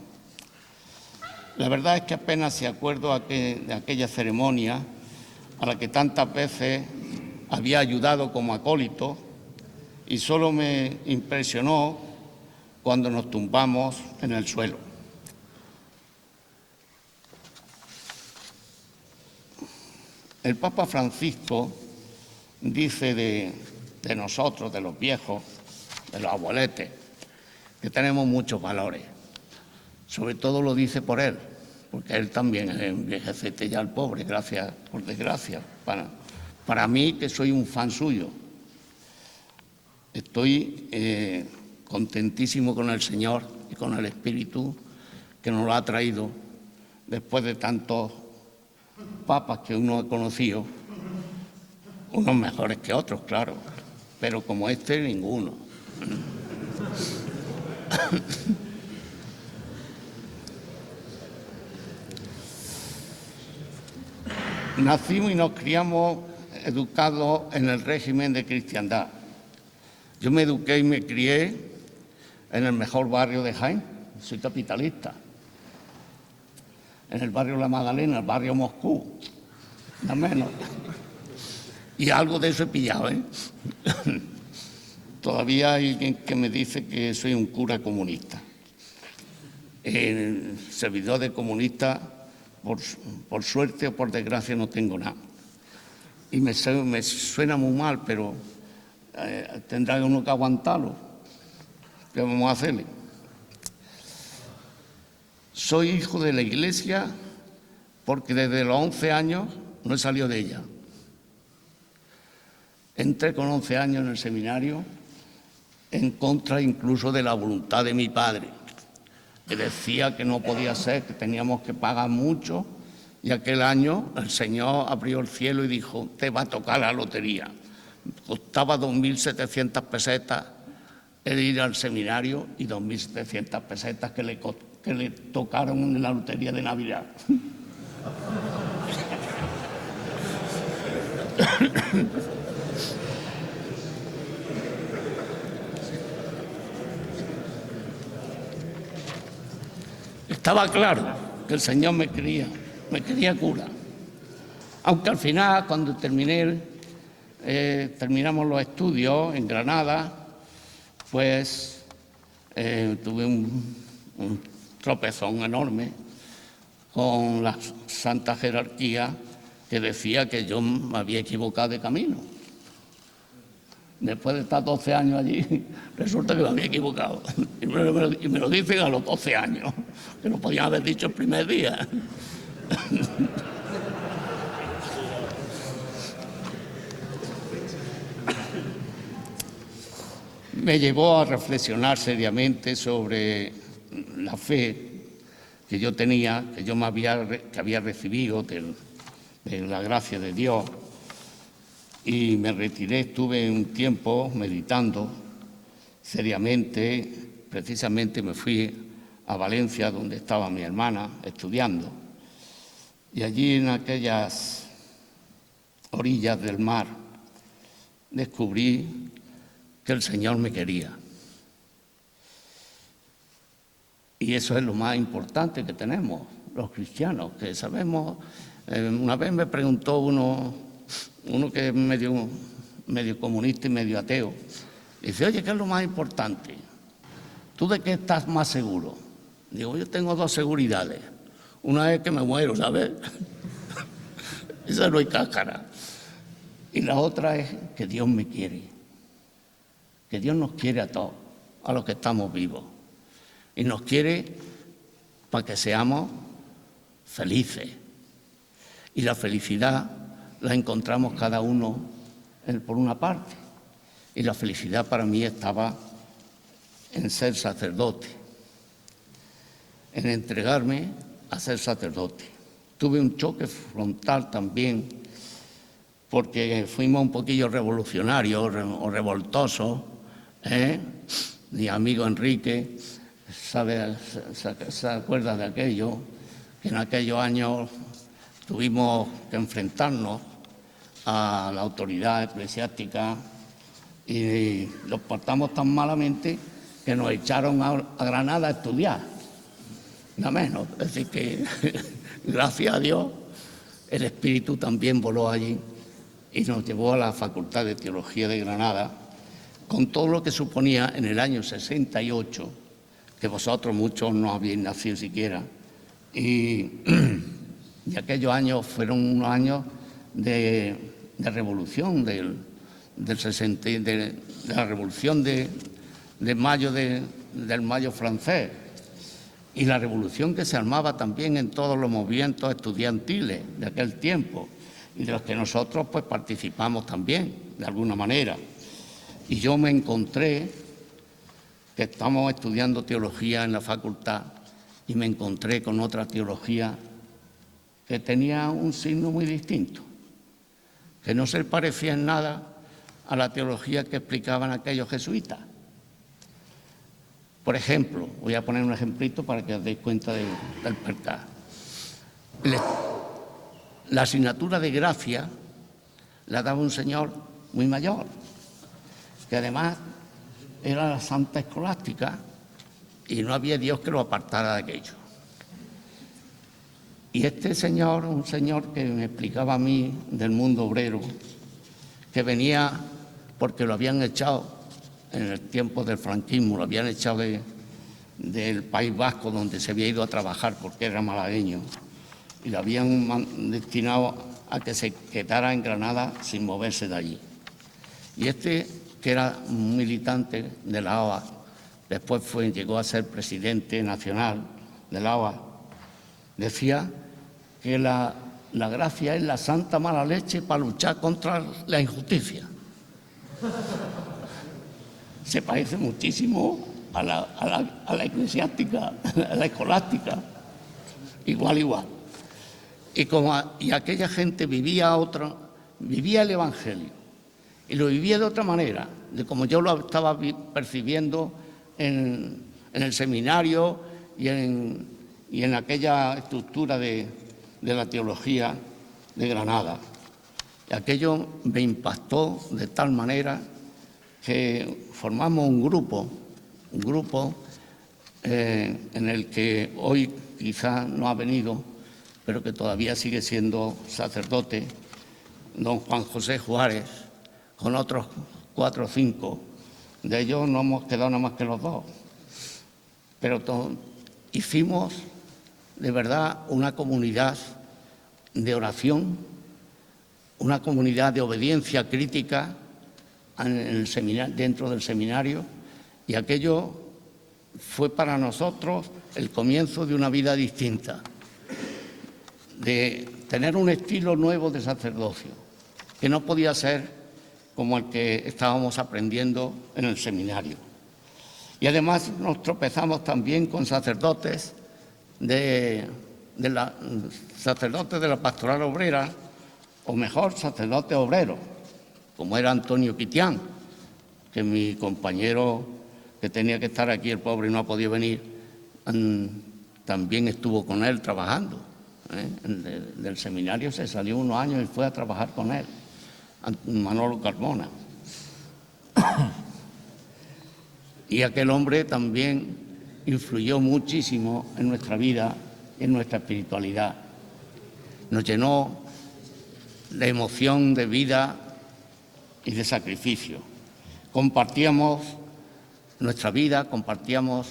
La verdad es que apenas se acuerdo de aquella ceremonia a la que tantas veces había ayudado como acólito, y solo me impresionó cuando nos tumbamos en el suelo. El Papa Francisco dice de nosotros, de los viejos, de los abueletes, que tenemos muchos valores. Sobre todo lo dice por él, porque él también es envejecete ya, el pobre, gracias, por desgracia. Para mí, que soy un fan suyo, estoy contentísimo con el Señor y con el Espíritu que nos lo ha traído después de tantos papas que uno ha conocido, unos mejores que otros, claro, pero como este, ninguno. Nacimos y nos criamos educados en el régimen de cristiandad. Yo me eduqué y me crié en el mejor barrio de Jaén, soy capitalista, en el barrio La Magdalena, el barrio Moscú, nada menos. Y algo de eso he pillado, ¿eh? Todavía hay alguien que me dice que soy un cura comunista. Servidor de comunista, por suerte o por desgracia, no tengo nada. Y me suena muy mal, pero tendrá uno que aguantarlo. ¿Qué vamos a hacerle? Soy hijo de la Iglesia porque desde los 11 años no he salido de ella. Entré con 11 años en el seminario en contra incluso de la voluntad de mi padre, que decía que no podía ser, que teníamos que pagar mucho, y aquel año el Señor abrió el cielo y dijo, te va a tocar la lotería. Costaba 2.700 pesetas el ir al seminario y 2.700 pesetas que le tocaron en la lotería de Navidad. Estaba claro que el Señor me quería cura. Aunque al final, cuando terminamos los estudios en Granada, pues tuve un tropezón enorme con la Santa Jerarquía que decía que yo me había equivocado de camino. Después de estar 12 años allí, resulta que me había equivocado. Y me lo dicen a los 12 años, que lo podían haber dicho el primer día. Me llevó a reflexionar seriamente sobre la fe que yo tenía, que había recibido de la gracia de Dios. Y me retiré, estuve un tiempo meditando seriamente. Precisamente me fui a Valencia, donde estaba mi hermana, estudiando. Y allí, en aquellas orillas del mar, descubrí que el Señor me quería. Y eso es lo más importante que tenemos los cristianos, que sabemos. Una vez me preguntó uno que es medio comunista y medio ateo, dice, oye, ¿qué es lo más importante? ¿Tú de qué estás más seguro? Digo, yo tengo dos seguridades. Una es que me muero, ¿sabes? Esa no hay cáscara. Y la otra es que Dios me quiere. Que Dios nos quiere a todos, a los que estamos vivos. Y nos quiere para que seamos felices. Y la felicidad la encontramos cada uno por una parte. Y la felicidad para mí estaba en ser sacerdote, en entregarme a ser sacerdote. Tuve un choque frontal también, porque fuimos un poquillo revolucionarios o revoltosos. Mi amigo Enrique se acuerda de aquello, que en aquellos años tuvimos que enfrentarnos a la autoridad eclesiástica y los portamos tan malamente que nos echaron a Granada a estudiar, nada menos. Es decir que, gracias a Dios, el Espíritu también voló allí y nos llevó a la Facultad de Teología de Granada, con todo lo que suponía en el año 68, que vosotros muchos no habéis nacido siquiera, y aquellos años fueron unos años de revolución, de la revolución de mayo, del mayo francés, y la revolución que se armaba también en todos los movimientos estudiantiles de aquel tiempo, y de los que nosotros pues participamos también, de alguna manera. Y yo me encontré que estamos estudiando teología en la facultad y me encontré con otra teología que tenía un signo muy distinto, que no se parecía en nada a la teología que explicaban aquellos jesuitas. Por ejemplo, voy a poner un ejemplito para que os deis cuenta del percal. La asignatura de gracia la daba un señor muy mayor, que además era la Santa Escolástica y no había Dios que lo apartara de aquello. Y este señor, un señor que me explicaba a mí del mundo obrero, que venía porque lo habían echado en el tiempo del franquismo, lo habían echado del País Vasco, donde se había ido a trabajar porque era malagueño, y lo habían destinado a que se quedara en Granada sin moverse de allí. Y este, que era un militante de la OA, después llegó a ser presidente nacional de la OA, decía que la gracia es la santa mala leche para luchar contra la injusticia. Se parece muchísimo a la eclesiástica, a la escolástica, igual. Y aquella gente vivía el Evangelio, y lo vivía de otra manera, de como yo lo estaba percibiendo en el seminario y en aquella estructura de la teología de Granada. Y aquello me impactó de tal manera que formamos un grupo en el que hoy quizá no ha venido, pero que todavía sigue siendo sacerdote, don Juan José Juárez, con otros 4 o 5. De ellos no hemos quedado nada más que los 2. Pero hicimos de verdad una comunidad de oración, una comunidad de obediencia crítica dentro del seminario, y aquello fue para nosotros el comienzo de una vida distinta, de tener un estilo nuevo de sacerdocio, que no podía ser como el que estábamos aprendiendo en el seminario. Y además nos tropezamos también con sacerdotes de la pastoral obrera, o mejor, sacerdotes obreros, como era Antonio Quitián, que mi compañero que tenía que estar aquí, el pobre no ha podido venir, también estuvo con él trabajando. Del seminario se salió unos años y fue a trabajar con él, Manolo Carmona. Y aquel hombre también influyó muchísimo en nuestra vida, en nuestra espiritualidad. Nos llenó de emoción, de vida y de sacrificio. Compartíamos nuestra vida, compartíamos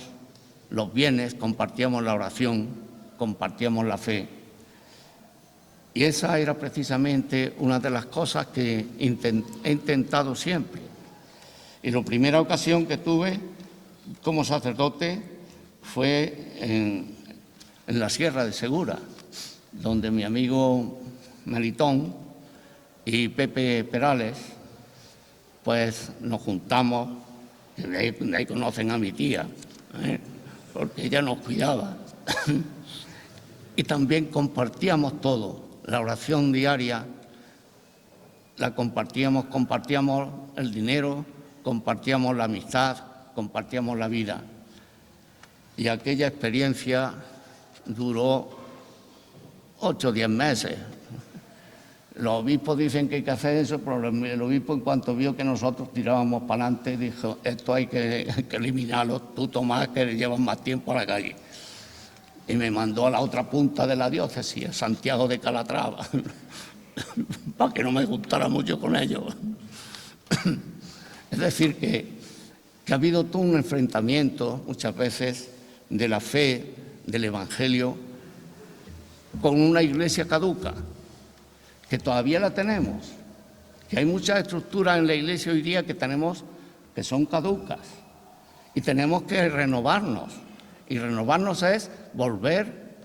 los bienes, compartíamos la oración, compartíamos la fe. Y esa era precisamente una de las cosas que he intentado siempre. Y la primera ocasión que tuve como sacerdote fue en la Sierra de Segura, donde mi amigo Melitón y Pepe Perales, pues nos juntamos, de ahí conocen a mi tía, porque ella nos cuidaba. Y también compartíamos todo, la oración diaria, la compartíamos el dinero, compartíamos la amistad, compartíamos la vida. Y aquella experiencia duró 8 o 10 meses. Los obispos dicen que hay que hacer eso, pero el obispo, en cuanto vio que nosotros tirábamos para adelante, dijo: esto hay que eliminarlo, tú, Tomás, que llevas más tiempo a la calle. Y me mandó a la otra punta de la diócesis, a Santiago de Calatrava, para que no me juntara mucho con ellos. Es decir, que ha habido todo un enfrentamiento, muchas veces, de la fe, del Evangelio, con una iglesia caduca, que todavía la tenemos, que hay muchas estructuras en la iglesia hoy día que tenemos que son caducas, y tenemos que renovarnos, y renovarnos es volver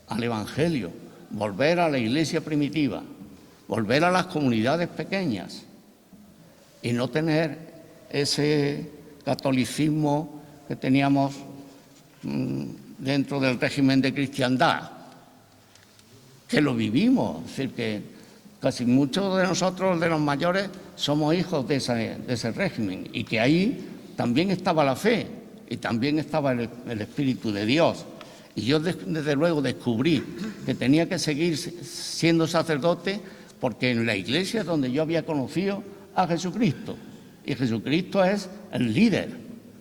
al Evangelio, volver a la iglesia primitiva, volver a las comunidades pequeñas, y no tener ese catolicismo que teníamos dentro del régimen de cristiandad, que lo vivimos. Es decir, que casi muchos de nosotros, de los mayores, somos hijos de ese régimen, y que ahí también estaba la fe y también estaba el Espíritu de Dios. Y yo desde luego descubrí que tenía que seguir siendo sacerdote, porque en la iglesia es donde yo había conocido a Jesucristo, y Jesucristo es el líder,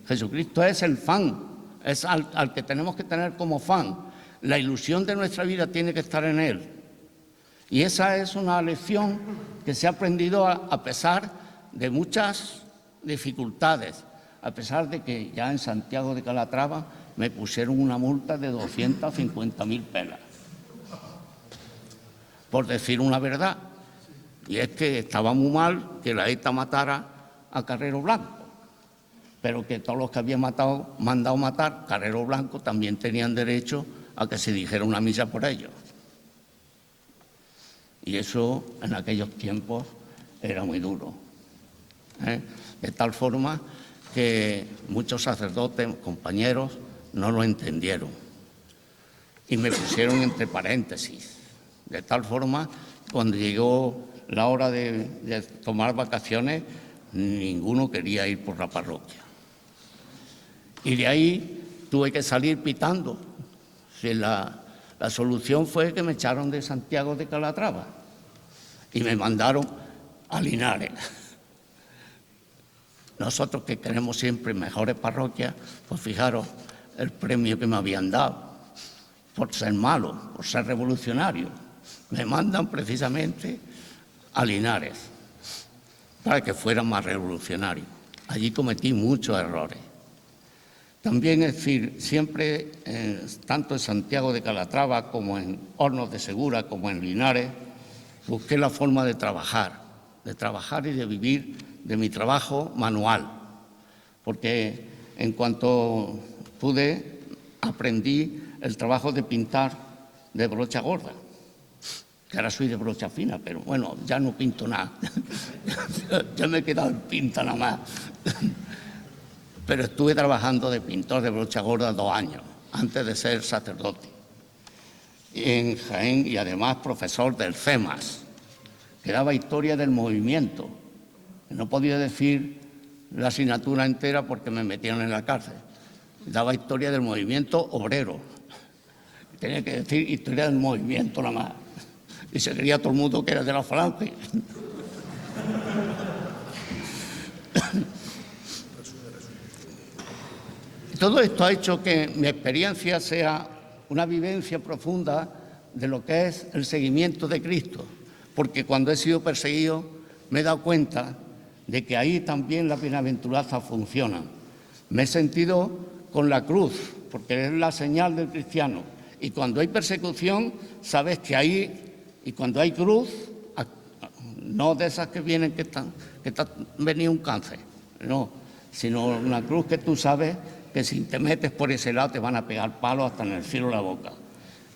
Jesucristo es el fan, es al que tenemos que tener como fan, La ilusión de nuestra vida tiene que estar en Él. Y esa es una lección que se ha aprendido a pesar de muchas dificultades, a pesar de que ya en Santiago de Calatrava me pusieron una multa de 250.000 pelas, por decir una verdad. Y es que estaba muy mal que la ETA matara a Carrero Blanco, pero que todos los que habían mandado matar Carrero Blanco también tenían derecho a que se dijera una misa por ellos. Y eso en aquellos tiempos era muy duro, ¿eh? De tal forma que muchos sacerdotes, compañeros, no lo entendieron y me pusieron entre paréntesis. De tal forma, cuando llegó la hora de tomar vacaciones, ninguno quería ir por la parroquia. Y de ahí tuve que salir pitando. Si la solución fue que me echaron de Santiago de Calatrava y me mandaron a Linares. Nosotros que queremos siempre mejores parroquias, pues fijaros el premio que me habían dado por ser malo, por ser revolucionario. Me mandan precisamente a Linares para que fuera más revolucionario. Allí cometí muchos errores. También, es decir, siempre, tanto en Santiago de Calatrava como en Hornos de Segura, como en Linares, busqué la forma de trabajar y de vivir de mi trabajo manual, porque en cuanto pude aprendí el trabajo de pintar de brocha gorda, que ahora soy de brocha fina, pero bueno, ya no pinto nada, ya me he quedado en pinta nada más. Pero estuve trabajando de pintor de brocha gorda 2 años, antes de ser sacerdote, en Jaén, y además profesor del CEMAS, que daba historia del movimiento. No podía decir la asignatura entera porque me metieron en la cárcel. Daba historia del movimiento obrero. Tenía que decir historia del movimiento nada más. Y se creía todo el mundo que era de la Falange. Todo esto ha hecho que mi experiencia sea una vivencia profunda de lo que es el seguimiento de Cristo, porque cuando he sido perseguido me he dado cuenta de que ahí también las bienaventuranzas funcionan. Me he sentido con la cruz, porque es la señal del cristiano, y cuando hay persecución sabes que ahí, y cuando hay cruz, no de esas que vienen que te ha venido un cáncer, no, sino una cruz que tú sabes que si te metes por ese lado te van a pegar palos hasta en el cielo de la boca.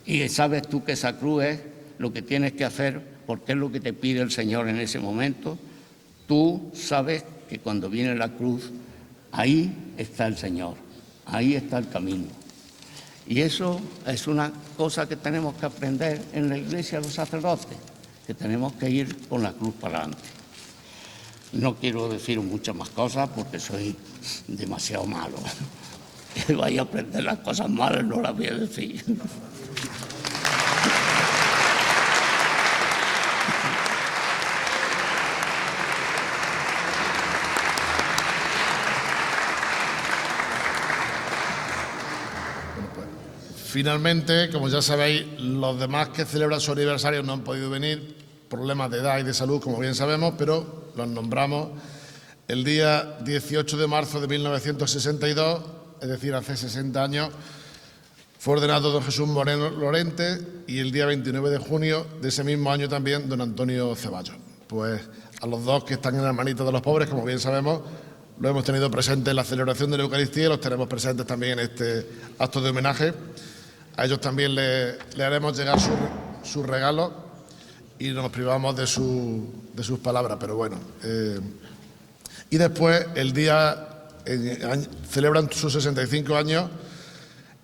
Y sabes tú que esa cruz es lo que tienes que hacer porque es lo que te pide el Señor en ese momento. Tú sabes que cuando viene la cruz, ahí está el Señor, ahí está el camino. Y eso es una cosa que tenemos que aprender en la Iglesia los sacerdotes, que tenemos que ir con la cruz para adelante. No quiero decir muchas más cosas porque soy demasiado malo. Que vaya a aprender las cosas malas, no las voy a decir. Finalmente, como ya sabéis, los demás que celebran su aniversario no han podido venir, problemas de edad y de salud, como bien sabemos, pero los nombramos. El día 18 de marzo de 1962, es decir, hace 60 años, fue ordenado don Jesús Moreno Lorente, y el día 29 de junio de ese mismo año también don Antonio Ceballos. Pues a los dos que están en las manitas de los pobres, como bien sabemos, lo hemos tenido presente en la celebración de la Eucaristía y los tenemos presentes también en este acto de homenaje. A ellos también le haremos llegar sus regalos y nos privamos de sus palabras, pero bueno. Y después, celebran sus 65 años,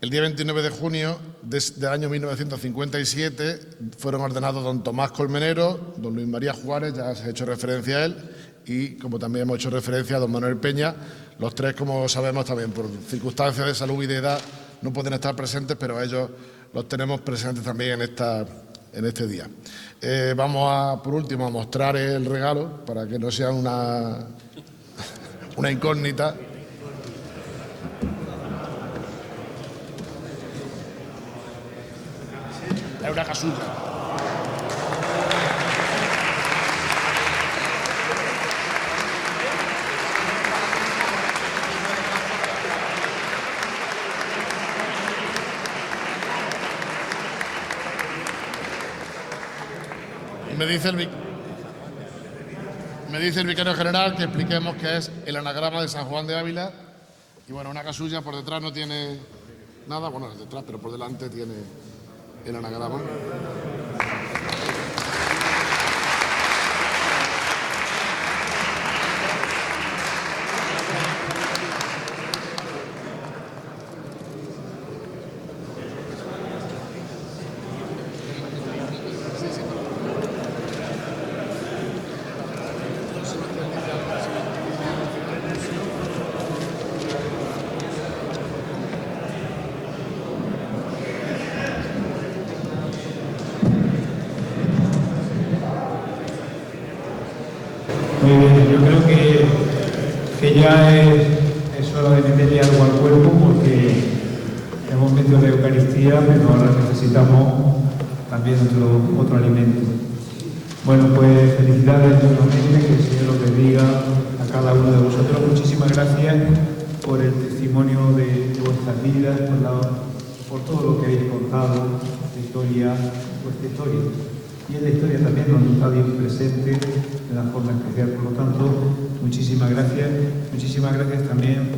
el día 29 de junio del año 1957, fueron ordenados don Tomás Colmenero, don Luis María Juárez, ya se ha hecho referencia a él, y como también hemos hecho referencia a don Manuel Peña. Los tres, como sabemos, también por circunstancias de salud y de edad no pueden estar presentes, pero a ellos los tenemos presentes también en este día. Vamos por último, a mostrar el regalo para que no sea una incógnita. Es una casulla. Me dice el vicario general que expliquemos qué es el anagrama de San Juan de Ávila. Y bueno, una casulla por detrás no tiene nada, bueno, detrás, pero por delante tiene el anagrama. Muy bien, yo creo que ya es hora de meterle algo al cuerpo porque hemos metido la Eucaristía, pero ahora necesitamos también otro alimento. Bueno, pues felicidades nuevamente, que el Señor los bendiga a cada uno de vosotros. Muchísimas gracias por el testimonio de vuestras vidas, por todo lo que habéis contado, vuestra historia. Y en la historia también nos está bien presente de una forma especial. Por lo tanto, muchísimas gracias. Muchísimas gracias también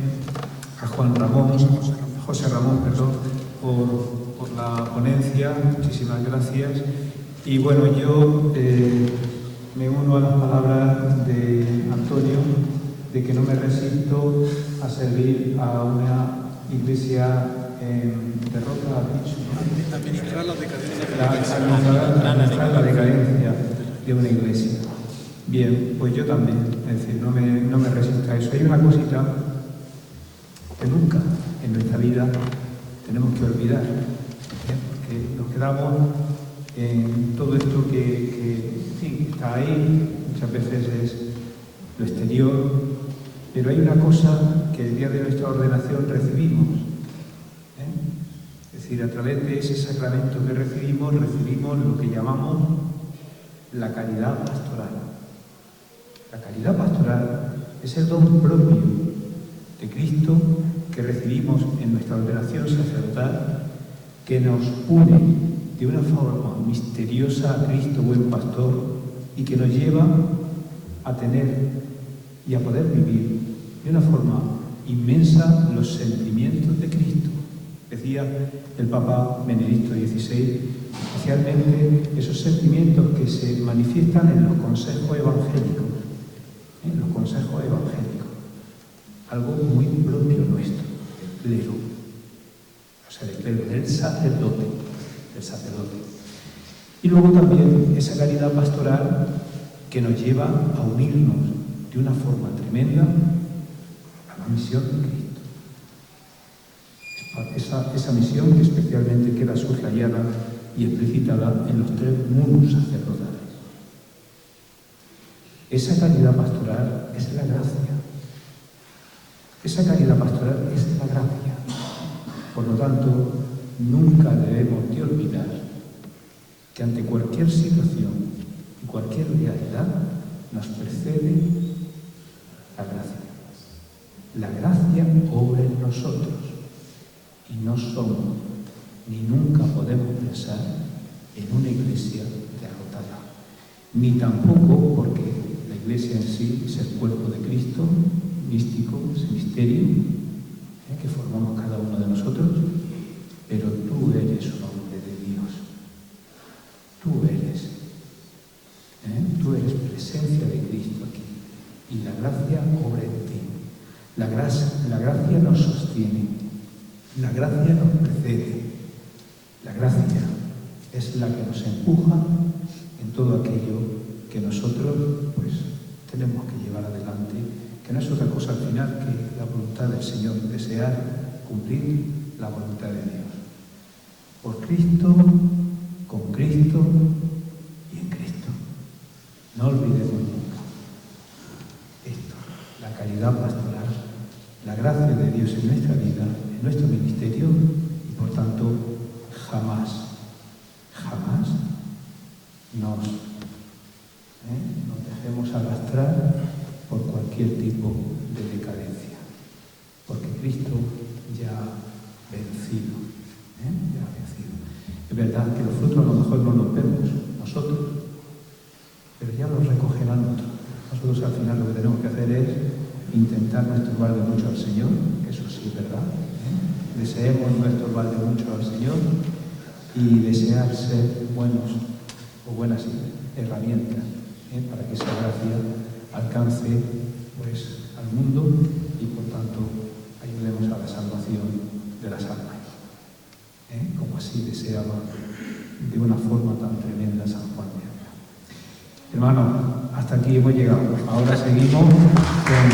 a José Ramón, por la ponencia. Muchísimas gracias. Y bueno, yo me uno a las palabras de Antonio, de que no me resisto a servir a una iglesia en derrota, ha dicho, ¿no? Administrar la decadencia. Administrar la decadencia de una iglesia. Bien, pues yo también, es decir, no me resisto a eso. Hay una cosita que nunca en nuestra vida tenemos que olvidar, porque nos quedamos en todo esto que sí, está ahí, muchas veces es lo exterior, pero hay una cosa que el día de nuestra ordenación recibimos. Es decir, a través de ese sacramento que recibimos lo que llamamos la caridad pastoral. La caridad pastoral es el don propio de Cristo que recibimos en nuestra ordenación sacerdotal, que nos une de una forma misteriosa a Cristo, buen pastor, y que nos lleva a tener y a poder vivir de una forma inmensa los sentimientos de Cristo. Decía el Papa Benedicto XVI, especialmente esos sentimientos que se manifiestan en los consejos evangélicos. En los consejos evangélicos. Algo muy propio nuestro, del clero. O sea, del clero, del sacerdote. Y luego también esa caridad pastoral que nos lleva a unirnos de una forma tremenda a la misión de Cristo. Esa misión que especialmente queda soslayada y explicitada en los 3 mundos sacerdotales. Esa caridad pastoral es la gracia. Esa caridad pastoral es la gracia. Por lo tanto, nunca debemos de olvidar que ante cualquier situación y cualquier realidad nos precede la gracia. La gracia obra en nosotros. Y no somos, ni nunca podemos pensar en una iglesia derrotada. Ni tampoco porque la iglesia en sí es el cuerpo de Cristo, místico, ese misterio que formamos cada uno de nosotros, pero tú eres un hombre de Dios. Tú eres presencia de Cristo aquí. Y la gracia obra en ti. La gracia nos sostiene. La gracia nos precede. La gracia es la que nos empuja en todo aquello que nosotros pues tenemos que llevar adelante, que no es otra cosa al final que la voluntad del Señor, desear cumplir la voluntad de Dios. Por Cristo, con Cristo y en Cristo. No olvidemos nunca esto, la caridad pastoral, la gracia de Dios en nuestra vida, en nuestro ministerio y por tanto jamás arrastrar por cualquier tipo de decadencia, porque Cristo ya ha vencido, ya ha vencido. Es verdad que los frutos a lo mejor no los vemos nosotros, pero ya los recogerán otros. Nosotros al final lo que tenemos que hacer es intentar no estorbarle mucho al Señor, que eso sí es verdad. Deseemos no estorbarle mucho al Señor y desear ser buenos o buenas herramientas para que esa gracia alcance pues, al mundo y por tanto ayudemos a la salvación de las almas. Como así deseaba de una forma tan tremenda San Juan de Ávila. Hermanos, hasta aquí hemos llegado. Ahora seguimos con